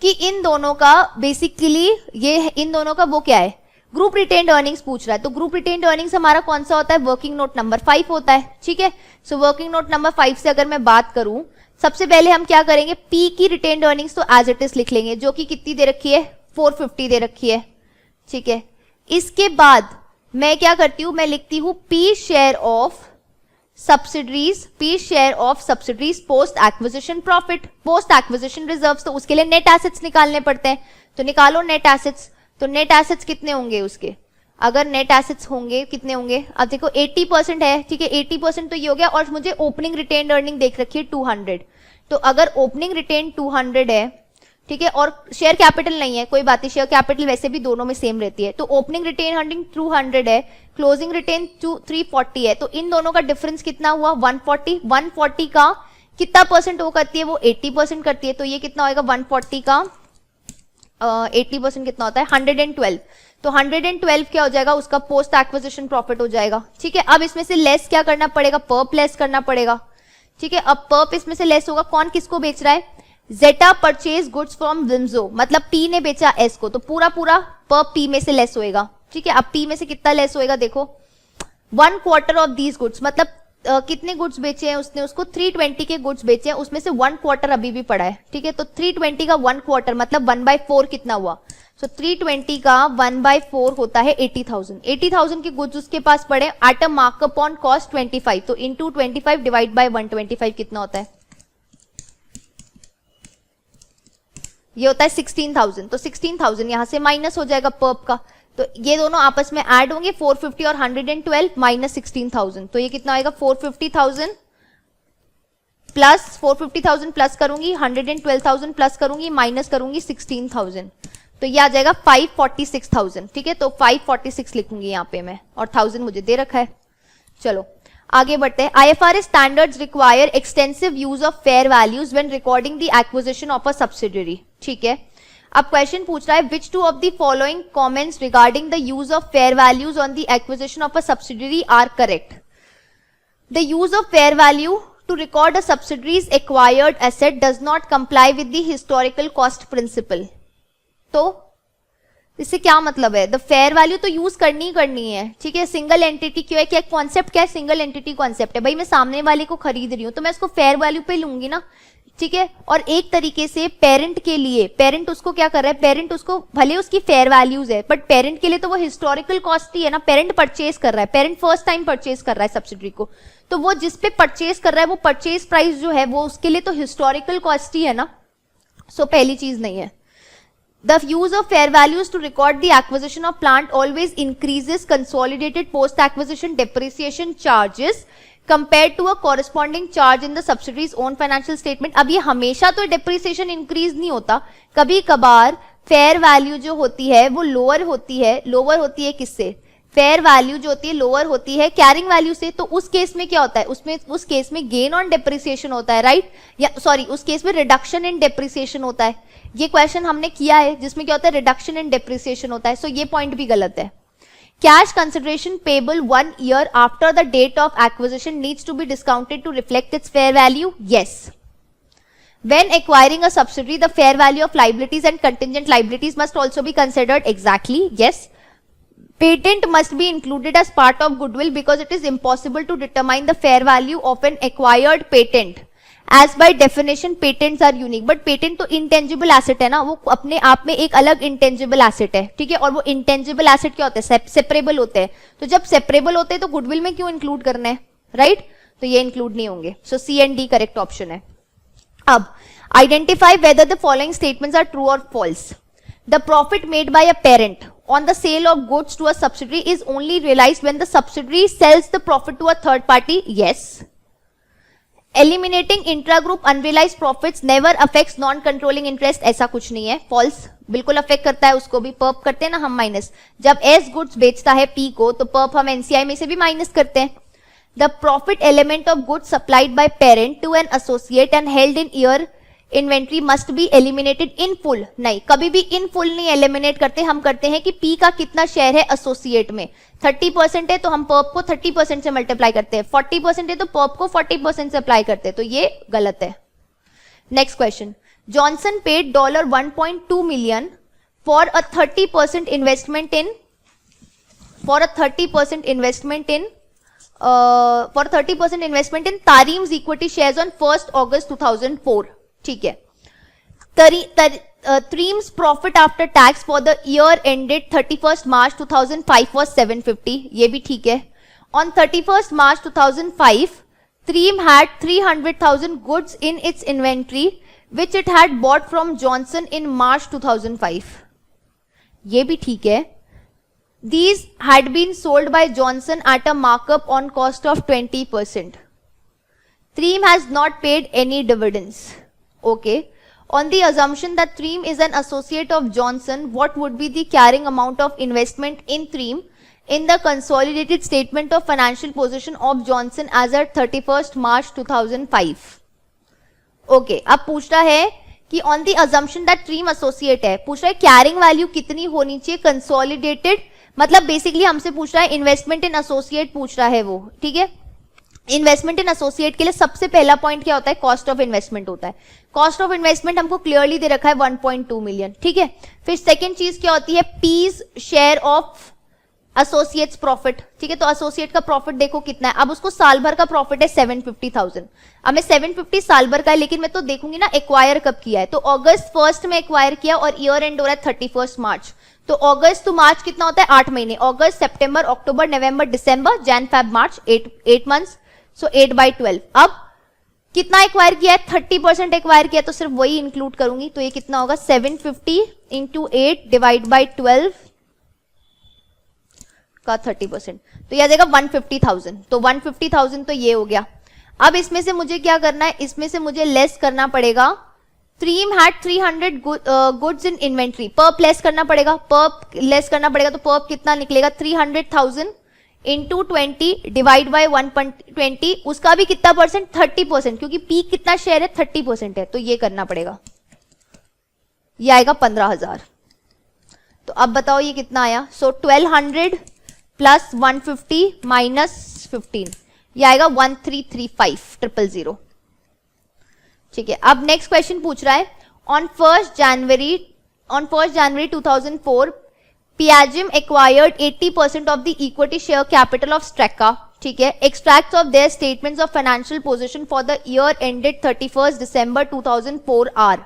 Speaker 1: कि इन दोनों का बेसिकली ये इन दोनों का वो क्या है, ग्रुप रिटेन्ड अर्निंग्स पूछ रहा है. तो ग्रुप रिटेन्ड अर्निंग्स हमारा कौन सा होता है? वर्किंग नोट नंबर 5 होता है. ठीक है. सो वर्किंग नोट नंबर 5 से अगर मैं बात करूं, सबसे पहले हम क्या करेंगे, पी की रिटेन्ड अर्निंग्स तो एज इट इज लिख लेंगे, जो कि कितनी दे रखी है? 450 दे रखी है. ठीक है. इसके बाद मैं क्या करती हूं, मैं लिखती हूं P share of subsidiaries, P share of subsidiaries post acquisition profit, post acquisition reserves. तो उसके लिए नेट एसेट्स निकालने पड़ते हैं. तो निकालो नेट एसेट्स. तो नेट एसेट्स कितने होंगे उसके? अगर नेट एसेट्स होंगे कितने होंगे? अब देखो 80% है. ठीक है. 80% तो ये हो गया. और मुझे ओपनिंग रिटेन्ड अर्निंग देख रखी है 200. तो अगर ओपनिंग रिटेन 200 है, ठीक है, और शेयर कैपिटल नहीं है, कोई बात नहीं, शेयर कैपिटल वैसे भी दोनों में सेम रहती है. तो ओपनिंग रिटेन अर्निंग 200 है, क्लोजिंग रिटेन 340 है. तो इन दोनों का डिफरेंस कितना हुआ? 140. 140 का कितना परसेंट वो करती है? वो 80% करती है. तो ये कितना होगा? 140 का 80% कितना होता है? 112. तो 112 क्या हो जाएगा? उसका पोस्ट एक्विजिशन प्रॉफिट हो जाएगा. ठीक है. अब इसमें से लेस क्या करना पड़ेगा? पर्प लेस करना पड़ेगा. ठीक है. अब पर्प इसमें से लेस होगा. कौन किसको बेच रहा है? Zeta purchase goods from Vimzo, मतलब P ने बेचा S को, तो पूरा पूरा पर्प P में से लेस होएगा. ठीक है. अब P में से कितना लेस होएगा? देखो 1 quarter ऑफ दीज गुड्स, मतलब कितने गुड्स बेचे हैं उसने? उसको 320 के गुड्स बेचे हैं, उसमें से 1 quarter अभी भी पड़ा है. ठीक है. तो 320 का 1 quarter मतलब 1/4 कितना हुआ? सो 320 का 1/4 होता है 80,000. 80,000 के गुड्स उसके पास पड़े eight a markup on cost 25. तो इंटू 25 डिवाइड बाय 125 कितना होता है? ये होता है 16,000. तो 16,000 यहां से माइनस हो जाएगा पर्प का. तो ये दोनों आपस में ऐड होंगे, 450 और 112 माइनस 16,000. तो ये कितना आएगा? 450,000 प्लस 450,000 प्लस करूंगी, 112,000 प्लस करूंगी, माइनस करूंगी 16,000. तो ये आ जाएगा 546,000. ठीक है. तो 546 लिखूंगी यहाँ पे मैं, और 1000 मुझे दे रखा है. चलो आगे बढ़ते हैं. IFRS standards require extensive use of fair values when recording the acquisition of a subsidiary. ठीक है. अब क्वेश्चन पूछ रहा है which two of the following comments regarding the use of fair values on the acquisition of a subsidiary are correct? The use of fair value to record a subsidiary's acquired asset does not comply with the historical cost principle. तो इससे क्या मतलब है? The fair value तो use करनी है. ठीक है. सिंगल एंटिटी क्यों है? क्या कॉन्सेप्ट क्या है? सिंगल एंटिटी कॉन्सेप्ट है. भाई मैं सामने वाले को खरीद रही हूं तो मैं उसको फेयर वैल्यू पे लूंगी ना. ठीक है. और एक तरीके से पेरेंट के लिए, पेरेंट उसको क्या कर रहा है? पेरेंट उसको भले उसकी फेयर वैल्यूज है, बट पेरेंट के लिए तो वो हिस्टोरिकल कॉस्ट ही है ना. पेरेंट परचेज कर रहा है, पेरेंट फर्स्ट टाइम परचेज कर रहा है सब्सिडरी को, तो वो जिस पे परचेज कर रहा है वो परचेज प्राइस जो है वो उसके लिए तो हिस्टोरिकल कॉस्ट ही है ना. सो पहली चीज नहीं है. The use of fair values to record the acquisition of plant always increases consolidated post-acquisition depreciation charges compared to a corresponding charge in the subsidiary's own financial statement. अब ये हमेशा तो depreciation increase नहीं होता, कभी कभार fair value जो होती है वो lower होती है किससे? फेयर वैल्यू जो होती है लोअर होती है कैरिंग वैल्यू से. तो उस केस में क्या होता है? उस केस में गेन ऑन डेप्रिसिएशन होता है, राइट? या सॉरी, उस केस में रिडक्शन इन डेप्रिसिएशन होता है. ये क्वेश्चन हमने किया है जिसमें क्या होता है? रिडक्शन इन डेप्रिसिएशन होता है. सो ये पॉइंट भी गलत है. Cash consideration payable 1 year after the date of acquisition needs to be discounted to reflect its fair value. Yes. When acquiring a subsidiary, the fair value of liabilities and contingent liabilities must also be considered. Exactly, yes. Patent must be included as part of goodwill because it is impossible to determine the fair value of an acquired patent. As by definition, patents are unique. But patent तो intangible asset है ना, वो अपने आप में एक अलग intangible asset है. ठीक है. और वो intangible asset क्या होते हैं? Separable होते हैं. तो जब separable होते हैं तो goodwill में क्यों include करना है? Right? तो ये include नहीं होंगे. So C and D correct option है. अब identify whether the following statements are true or false. The profit made by a parent on the sale of goods to a subsidiary is only realized when the subsidiary sells the profit to a third party. Yes. Eliminating intra group unrealised profits never affects non controlling interest, ऐसा कुछ नहीं है, false, बिल्कुल affect करता है उसको भी। Pulp करते हैं ना हम माइनस, जब एस गुड्स बेचता है पी को तो पर्प हम एनसीआई में से भी माइनस करते हैं। The profit element of goods supplied by parent to an associate and held in year inventory must be eliminated in full, नहीं कभी भी इन फुल नहीं एलिमिनेट करते, हम करते हैं कि पी का कितना शेयर है एसोसिएट में, 30% है तो हम पर्प को 30% से मल्टीप्लाई करते हैं, 40% है तो पर्प को 40% से अप्लाई करते हैं, तो ये गलत है। Next question, Johnson paid $1.2 million for a 30% investment in Tareem's equity shares on 1st August 2004, ठीक है। Tareem's profit after tax for the year ended 31st March 2005 was 750, ये भी ठीक है। On 31st March 2005, Tareem had 300,000 goods in its inventory which it had bought from Johnson in March 2005, ये भी ठीक है। These had been sold by Johnson at a markup on cost of 20%. Tareem has not paid any dividends. Okay. On the assumption that Tareem is an associate of Johnson, what would be the carrying amount of investment in Tareem in the consolidated statement of financial position of Johnson as at 31st March 2005? Okay. अब पूछ रहा है कि on the assumption that Tareem associate है, पूछ रहा है carrying value कितनी होनी चाहिए कंसोलिडेटेड, मतलब बेसिकली हमसे पूछ रहा है इन्वेस्टमेंट इन एसोसिएट पूछ रहा है वो, ठीक है। इन्वेस्टमेंट इन एसोसिएट के लिए सबसे पहला पॉइंट क्या होता है, कॉस्ट ऑफ इन्वेस्टमेंट होता है। कॉस्ट ऑफ इन्वेस्टमेंट हमको क्लियरली दे रखा है 1.2 मिलियन, ठीक है। फिर सेकेंड चीज क्या होती है, P's share of associates profit, ठीक है। तो एसोसिएट का प्रॉफिट देखो कितना है, अब उसको साल भर का प्रॉफिट है 750,000, अब मैं 750 साल भर का है, लेकिन मैं तो देखूंगी ना एक्वायर कब किया है, तो अगस्त 1 में एक्वायर किया और ईयर एंड हो रहा है 31 मार्च, तो अगस्त टू मार्च कितना होता है 8 महीने, अगस्त सितंबर अक्टूबर नवंबर दिसंबर जैन फेब मार्च 8 मंथ्स, सो 8/12। अब कितना एक्वायर किया है, 30% एक्वायर किया, तो सिर्फ वही इंक्लूड करूंगी, तो ये कितना होगा 750 इंटू 8 डिवाइड बाई 12 का 30%, तो यह आ जाएगा 150,000, तो 150,000 तो ये हो गया। अब इसमें से मुझे क्या करना है, इसमें से मुझे लेस करना पड़ेगा, Tareem had 300 goods in inventory, pulp less करना पड़ेगा, पर्प लेस करना पड़ेगा, तो पर्प कितना निकलेगा 300,000 इंटू 20 डिवाइड बाई 120, उसका भी कितना परसेंट 30%, क्योंकि पी कितना शेयर है 30% है, तो ये करना पड़ेगा, ये आएगा 15,000। तो अब बताओ ये कितना आया, सो 1200 प्लस 150 माइनस 15, ये आएगा 1335,000, ठीक है। अब नेक्स्ट क्वेश्चन पूछ रहा है, on 1st January 2004 Piaggio acquired 80% of the equity share capital of Strecca, ठीक है। Extracts of their statements of financial position for the year ended 31st December 2004 are,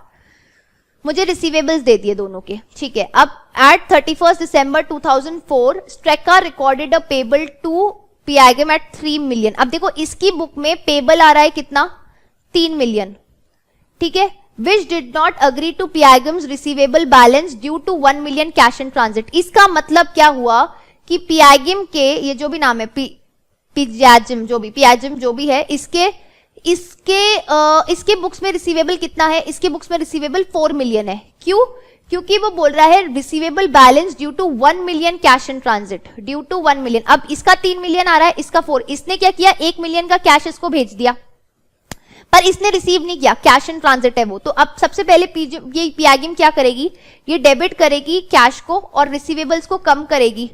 Speaker 1: मुझे रिसीवेबल्स दे दिए दोनों के, ठीक है। अब eight 31st December 2004 Strecca recorded a payable to Piaggio at 3 million। अब देखो इसकी बुक में पेबल आ रहा है कितना 3 मिलियन, ठीक है, which did not agree to Piaggio's receivable balance due to 1 million cash in transit. इसका मतलब क्या हुआ कि Piaggio के ये जो भी नाम है Piaggio जो भी है, इसके बुक्स में रिसीवेबल कितना है, इसके बुक्स में रिसीवेबल 4 मिलियन है। क्यों, क्योंकि वो बोल रहा है receivable balance due to 1 million cash in transit, due to 1 million. अब इसका 3 मिलियन आ रहा है, इसका 4, इसने क्या किया 1 मिलियन का कैश इसको भेज दिया, पर इसने रिसीव नहीं किया, कैश इन ट्रांजिट है वो। तो अब सबसे पहले ये Piaggio क्या करेगी, ये डेबिट करेगी कैश को और रिसीवेबल्स को कम करेगी,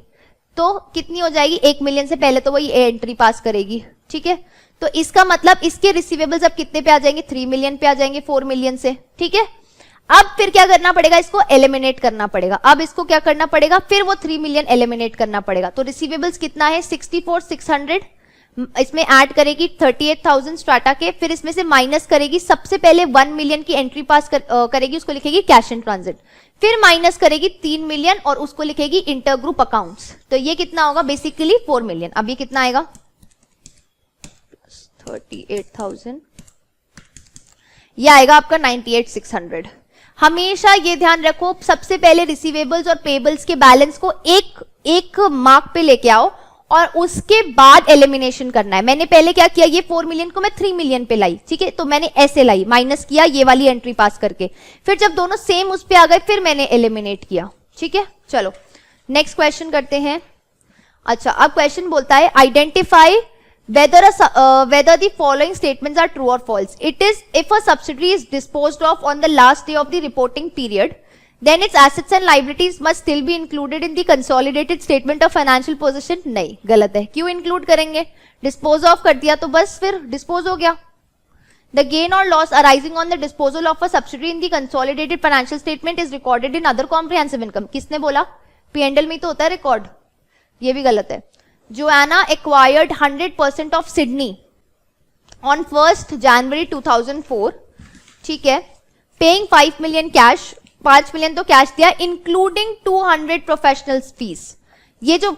Speaker 1: तो कितनी हो जाएगी 1 मिलियन से पहले तो वही एंट्री पास करेगी, ठीक है। तो इसका मतलब इसके रिसीवेबल्स अब कितने पे आ जाएंगे 3 मिलियन पे आ जाएंगे 4 मिलियन से, ठीक है। अब फिर क्या करना पड़ेगा, इसको एलिमिनेट करना पड़ेगा। अब इसको क्या करना पड़ेगा, फिर वो 3 मिलियन एलिमिनेट करना पड़ेगा। तो रिसीवेबल्स कितना है 64,600, इसमें ऐड करेगी 38,000 स्ट्राटा के, फिर इसमें से माइनस करेगी, सबसे पहले 1 मिलियन की एंट्री पास करेगी, उसको लिखेगी कैश इन ट्रांजिट, फिर माइनस करेगी 3 मिलियन और उसको लिखेगी इंटर ग्रुप अकाउंट्स। तो ये कितना होगा बेसिकली 4 मिलियन। अब ये कितना आएगा 38,000, ये आएगा आपका 98,600। हमेशा ये ध्यान रखो, सबसे पहले रिसीवेबल्स और पेबल्स के बैलेंस को एक मार्क पे लेके आओ और उसके बाद एलिमिनेशन करना है। मैंने पहले क्या किया, ये 4 मिलियन को मैं 3 मिलियन पे लाई, ठीक है, तो मैंने ऐसे लाई, माइनस किया ये वाली एंट्री पास करके, फिर जब दोनों सेम उस पे आ गए फिर मैंने एलिमिनेट किया, ठीक है। चलो नेक्स्ट क्वेश्चन करते हैं। अच्छा, अब क्वेश्चन बोलता है identify whether the following statements are true or false. It is if a subsidiary is disposed of on the last day of the reporting period, then its assets and liabilities must still be included in the consolidated statement of financial position. नहीं, गलत है। क्यों include करेंगे? Dispose of कर दिया तो बस फिर डिस्पोज हो गया। The gain or loss arising on the disposal of a subsidiary in the consolidated financial statement is recorded in other comprehensive income. किसने बोला? P&L में तो होता है रिकॉर्ड, ये भी गलत है। Joanna acquired 100% of Sydney on 1st January 2004, ठीक है, paying 5 million cash, 5 मिलियन तो कैश दिया, इंक्लूडिंग 200 प्रोफेशनल फीस। ये जो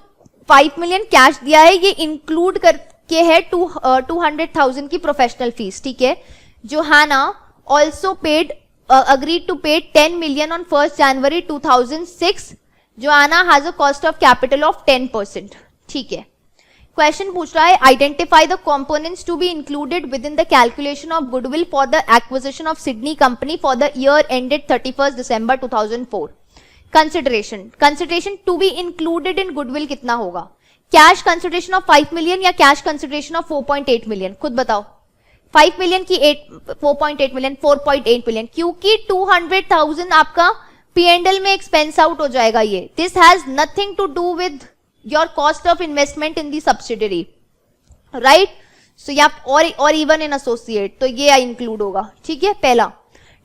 Speaker 1: 5 मिलियन कैश दिया है ये इंक्लूड करके है 200,000 की प्रोफेशनल फीस, ठीक है। जोहाना also paid agreed to pay 10 million on 1st January 2006. Joanna has a cost of capital of 10%, ठीक है। क्वेश्चन पूछ रहा है identify the components to be included with in the calculation of goodwill for the acquisition of Sydney company for the year ended 31 December 2004। Consideration to be included in goodwill कितना होगा? Cash consideration of 5 million या cash consideration of 4.8 million? खुद बताओ। 5 million की 4.8 million, 4.8 million, क्योंकि 200,000 आपका P&L में expense out हो जाएगा ये। This has nothing to do with your cost of investment in the subsidiary, right? So या और even in associate, तो ये इंक्लूड होगा, ठीक है। पहला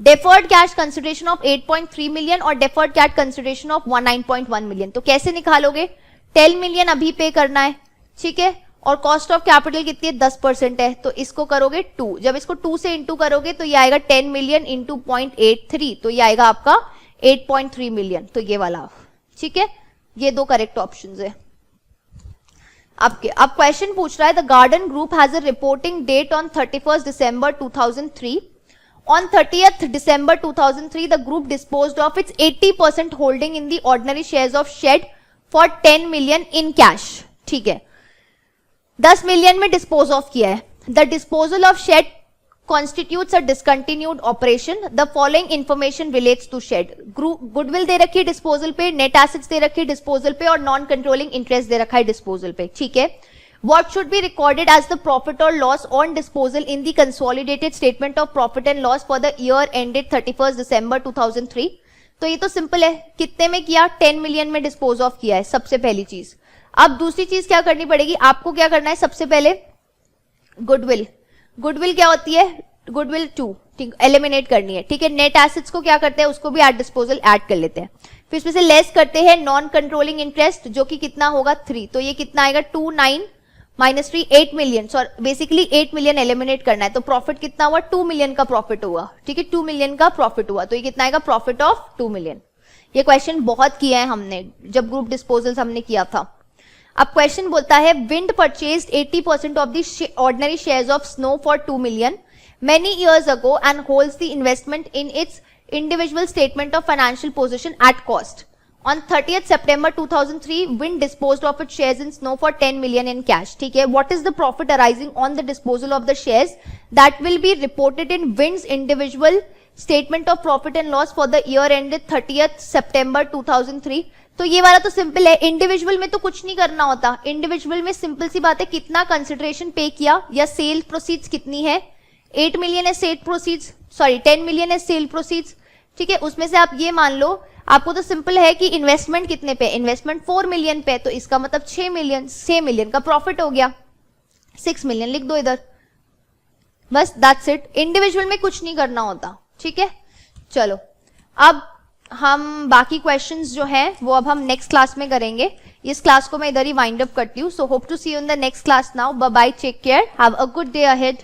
Speaker 1: deferred cash consideration of 8.3 million और deferred cash consideration of 19.1 million, तो कैसे निकालोगे? 10 million अभी पे करना है, ठीक है, और कॉस्ट ऑफ कैपिटल कितनी है? 10% है, तो इसको करोगे 2, जब इसको 2 से इंटू करोगे तो ये आएगा 10 मिलियन इंटू 0.83, तो ये आएगा आपका 8.3 मिलियन, तो ये वाला, ठीक है। ये दो करेक्ट ऑप्शंस है आपके। अब क्वेश्चन पूछ रहा है the Garden group has a reporting date on 31 December 2003. On 30th December 2003, the group disposed of its 80% holding in the ordinary shares of Shed for 10 million in cash. ठीक है, 10 million में dispose of किया है। The disposal of Shed constitutes a discontinued operation. The following information relates to Shed. Goodwill दे रखी है disposal पे, net assets दे रखी है डिस्पोजल पे, और नॉन कंट्रोलिंग इंटरेस्ट दे रखा है डिस्पोजल पे, ठीक है। What should be recorded as the profit or loss on disposal in the consolidated statement of profit and loss for the year ended 31st December 2003? तो ये तो सिंपल है, कितने में किया? 10 मिलियन में डिस्पोज ऑफ किया है, सबसे पहली चीज। अब दूसरी चीज क्या करनी पड़ेगी आपको? क्या करना है? सबसे पहले गुडविल, गुडविल क्या होती है? गुडविल 2, ठीक, एलिमिनेट करनी है, ठीक है। नेट एसेट्स को क्या करते हैं? उसको भी एट डिस्पोजल ऐड कर लेते हैं, फिर इसमें से लेस करते हैं नॉन कंट्रोलिंग इंटरेस्ट, जो कि कितना होगा? 3, तो ये कितना आएगा? 29 minus 3, 8 million, sorry basically 8 million eliminate करना है, तो प्रॉफिट कितना हुआ? 2 मिलियन का प्रॉफिट हुआ, ठीक है, 2 मिलियन का प्रॉफिट हुआ, तो ये कितना आएगा? Profit of 2 million. ये क्वेश्चन बहुत किया है हमने जब ग्रुप डिस्पोजल्स हमने किया था। अब क्वेश्चन बोलता है wind purchased 80% of the ordinary shares of snow for 2 million many years ago and holds the investment in its individual statement of financial position at cost. On 30th September 2003, Wind disposed of its shares in Snow for 10 million in cash. ठीक है, what is the profit arising on the disposal of the shares that will be reported in Wind's individual statement of profit and loss for the year ended 30th September 2003? तो ये वाला तो simple है, individual में तो कुछ नहीं करना होता। इंडिविजुअल में सिंपल सी बात है, कितना कंसिडरेशन पे किया या सेल प्रोसीड्स कितनी है? 8 मिलियन है सेल प्रोसीड्स, सॉरी 10 मिलियन है सेल प्रोसीड्स, ठीक है। उसमें से आप ये मान लो, आपको तो सिंपल है कि इन्वेस्टमेंट कितने पे? इन्वेस्टमेंट 4 मिलियन पे, तो इसका मतलब 6 मिलियन का प्रॉफिट हो गया, 6 मिलियन लिख दो इधर, बस दैट्स इट। इंडिविजुअल में कुछ नहीं करना होता, ठीक है। चलो अब हम बाकी क्वेश्चंस जो हैं वो अब हम नेक्स्ट क्लास में करेंगे। इस क्लास को मैं इधर ही वाइंड अप करती हूँ। So hope to see you in the next class now. Bye bye, take care, have a good day ahead.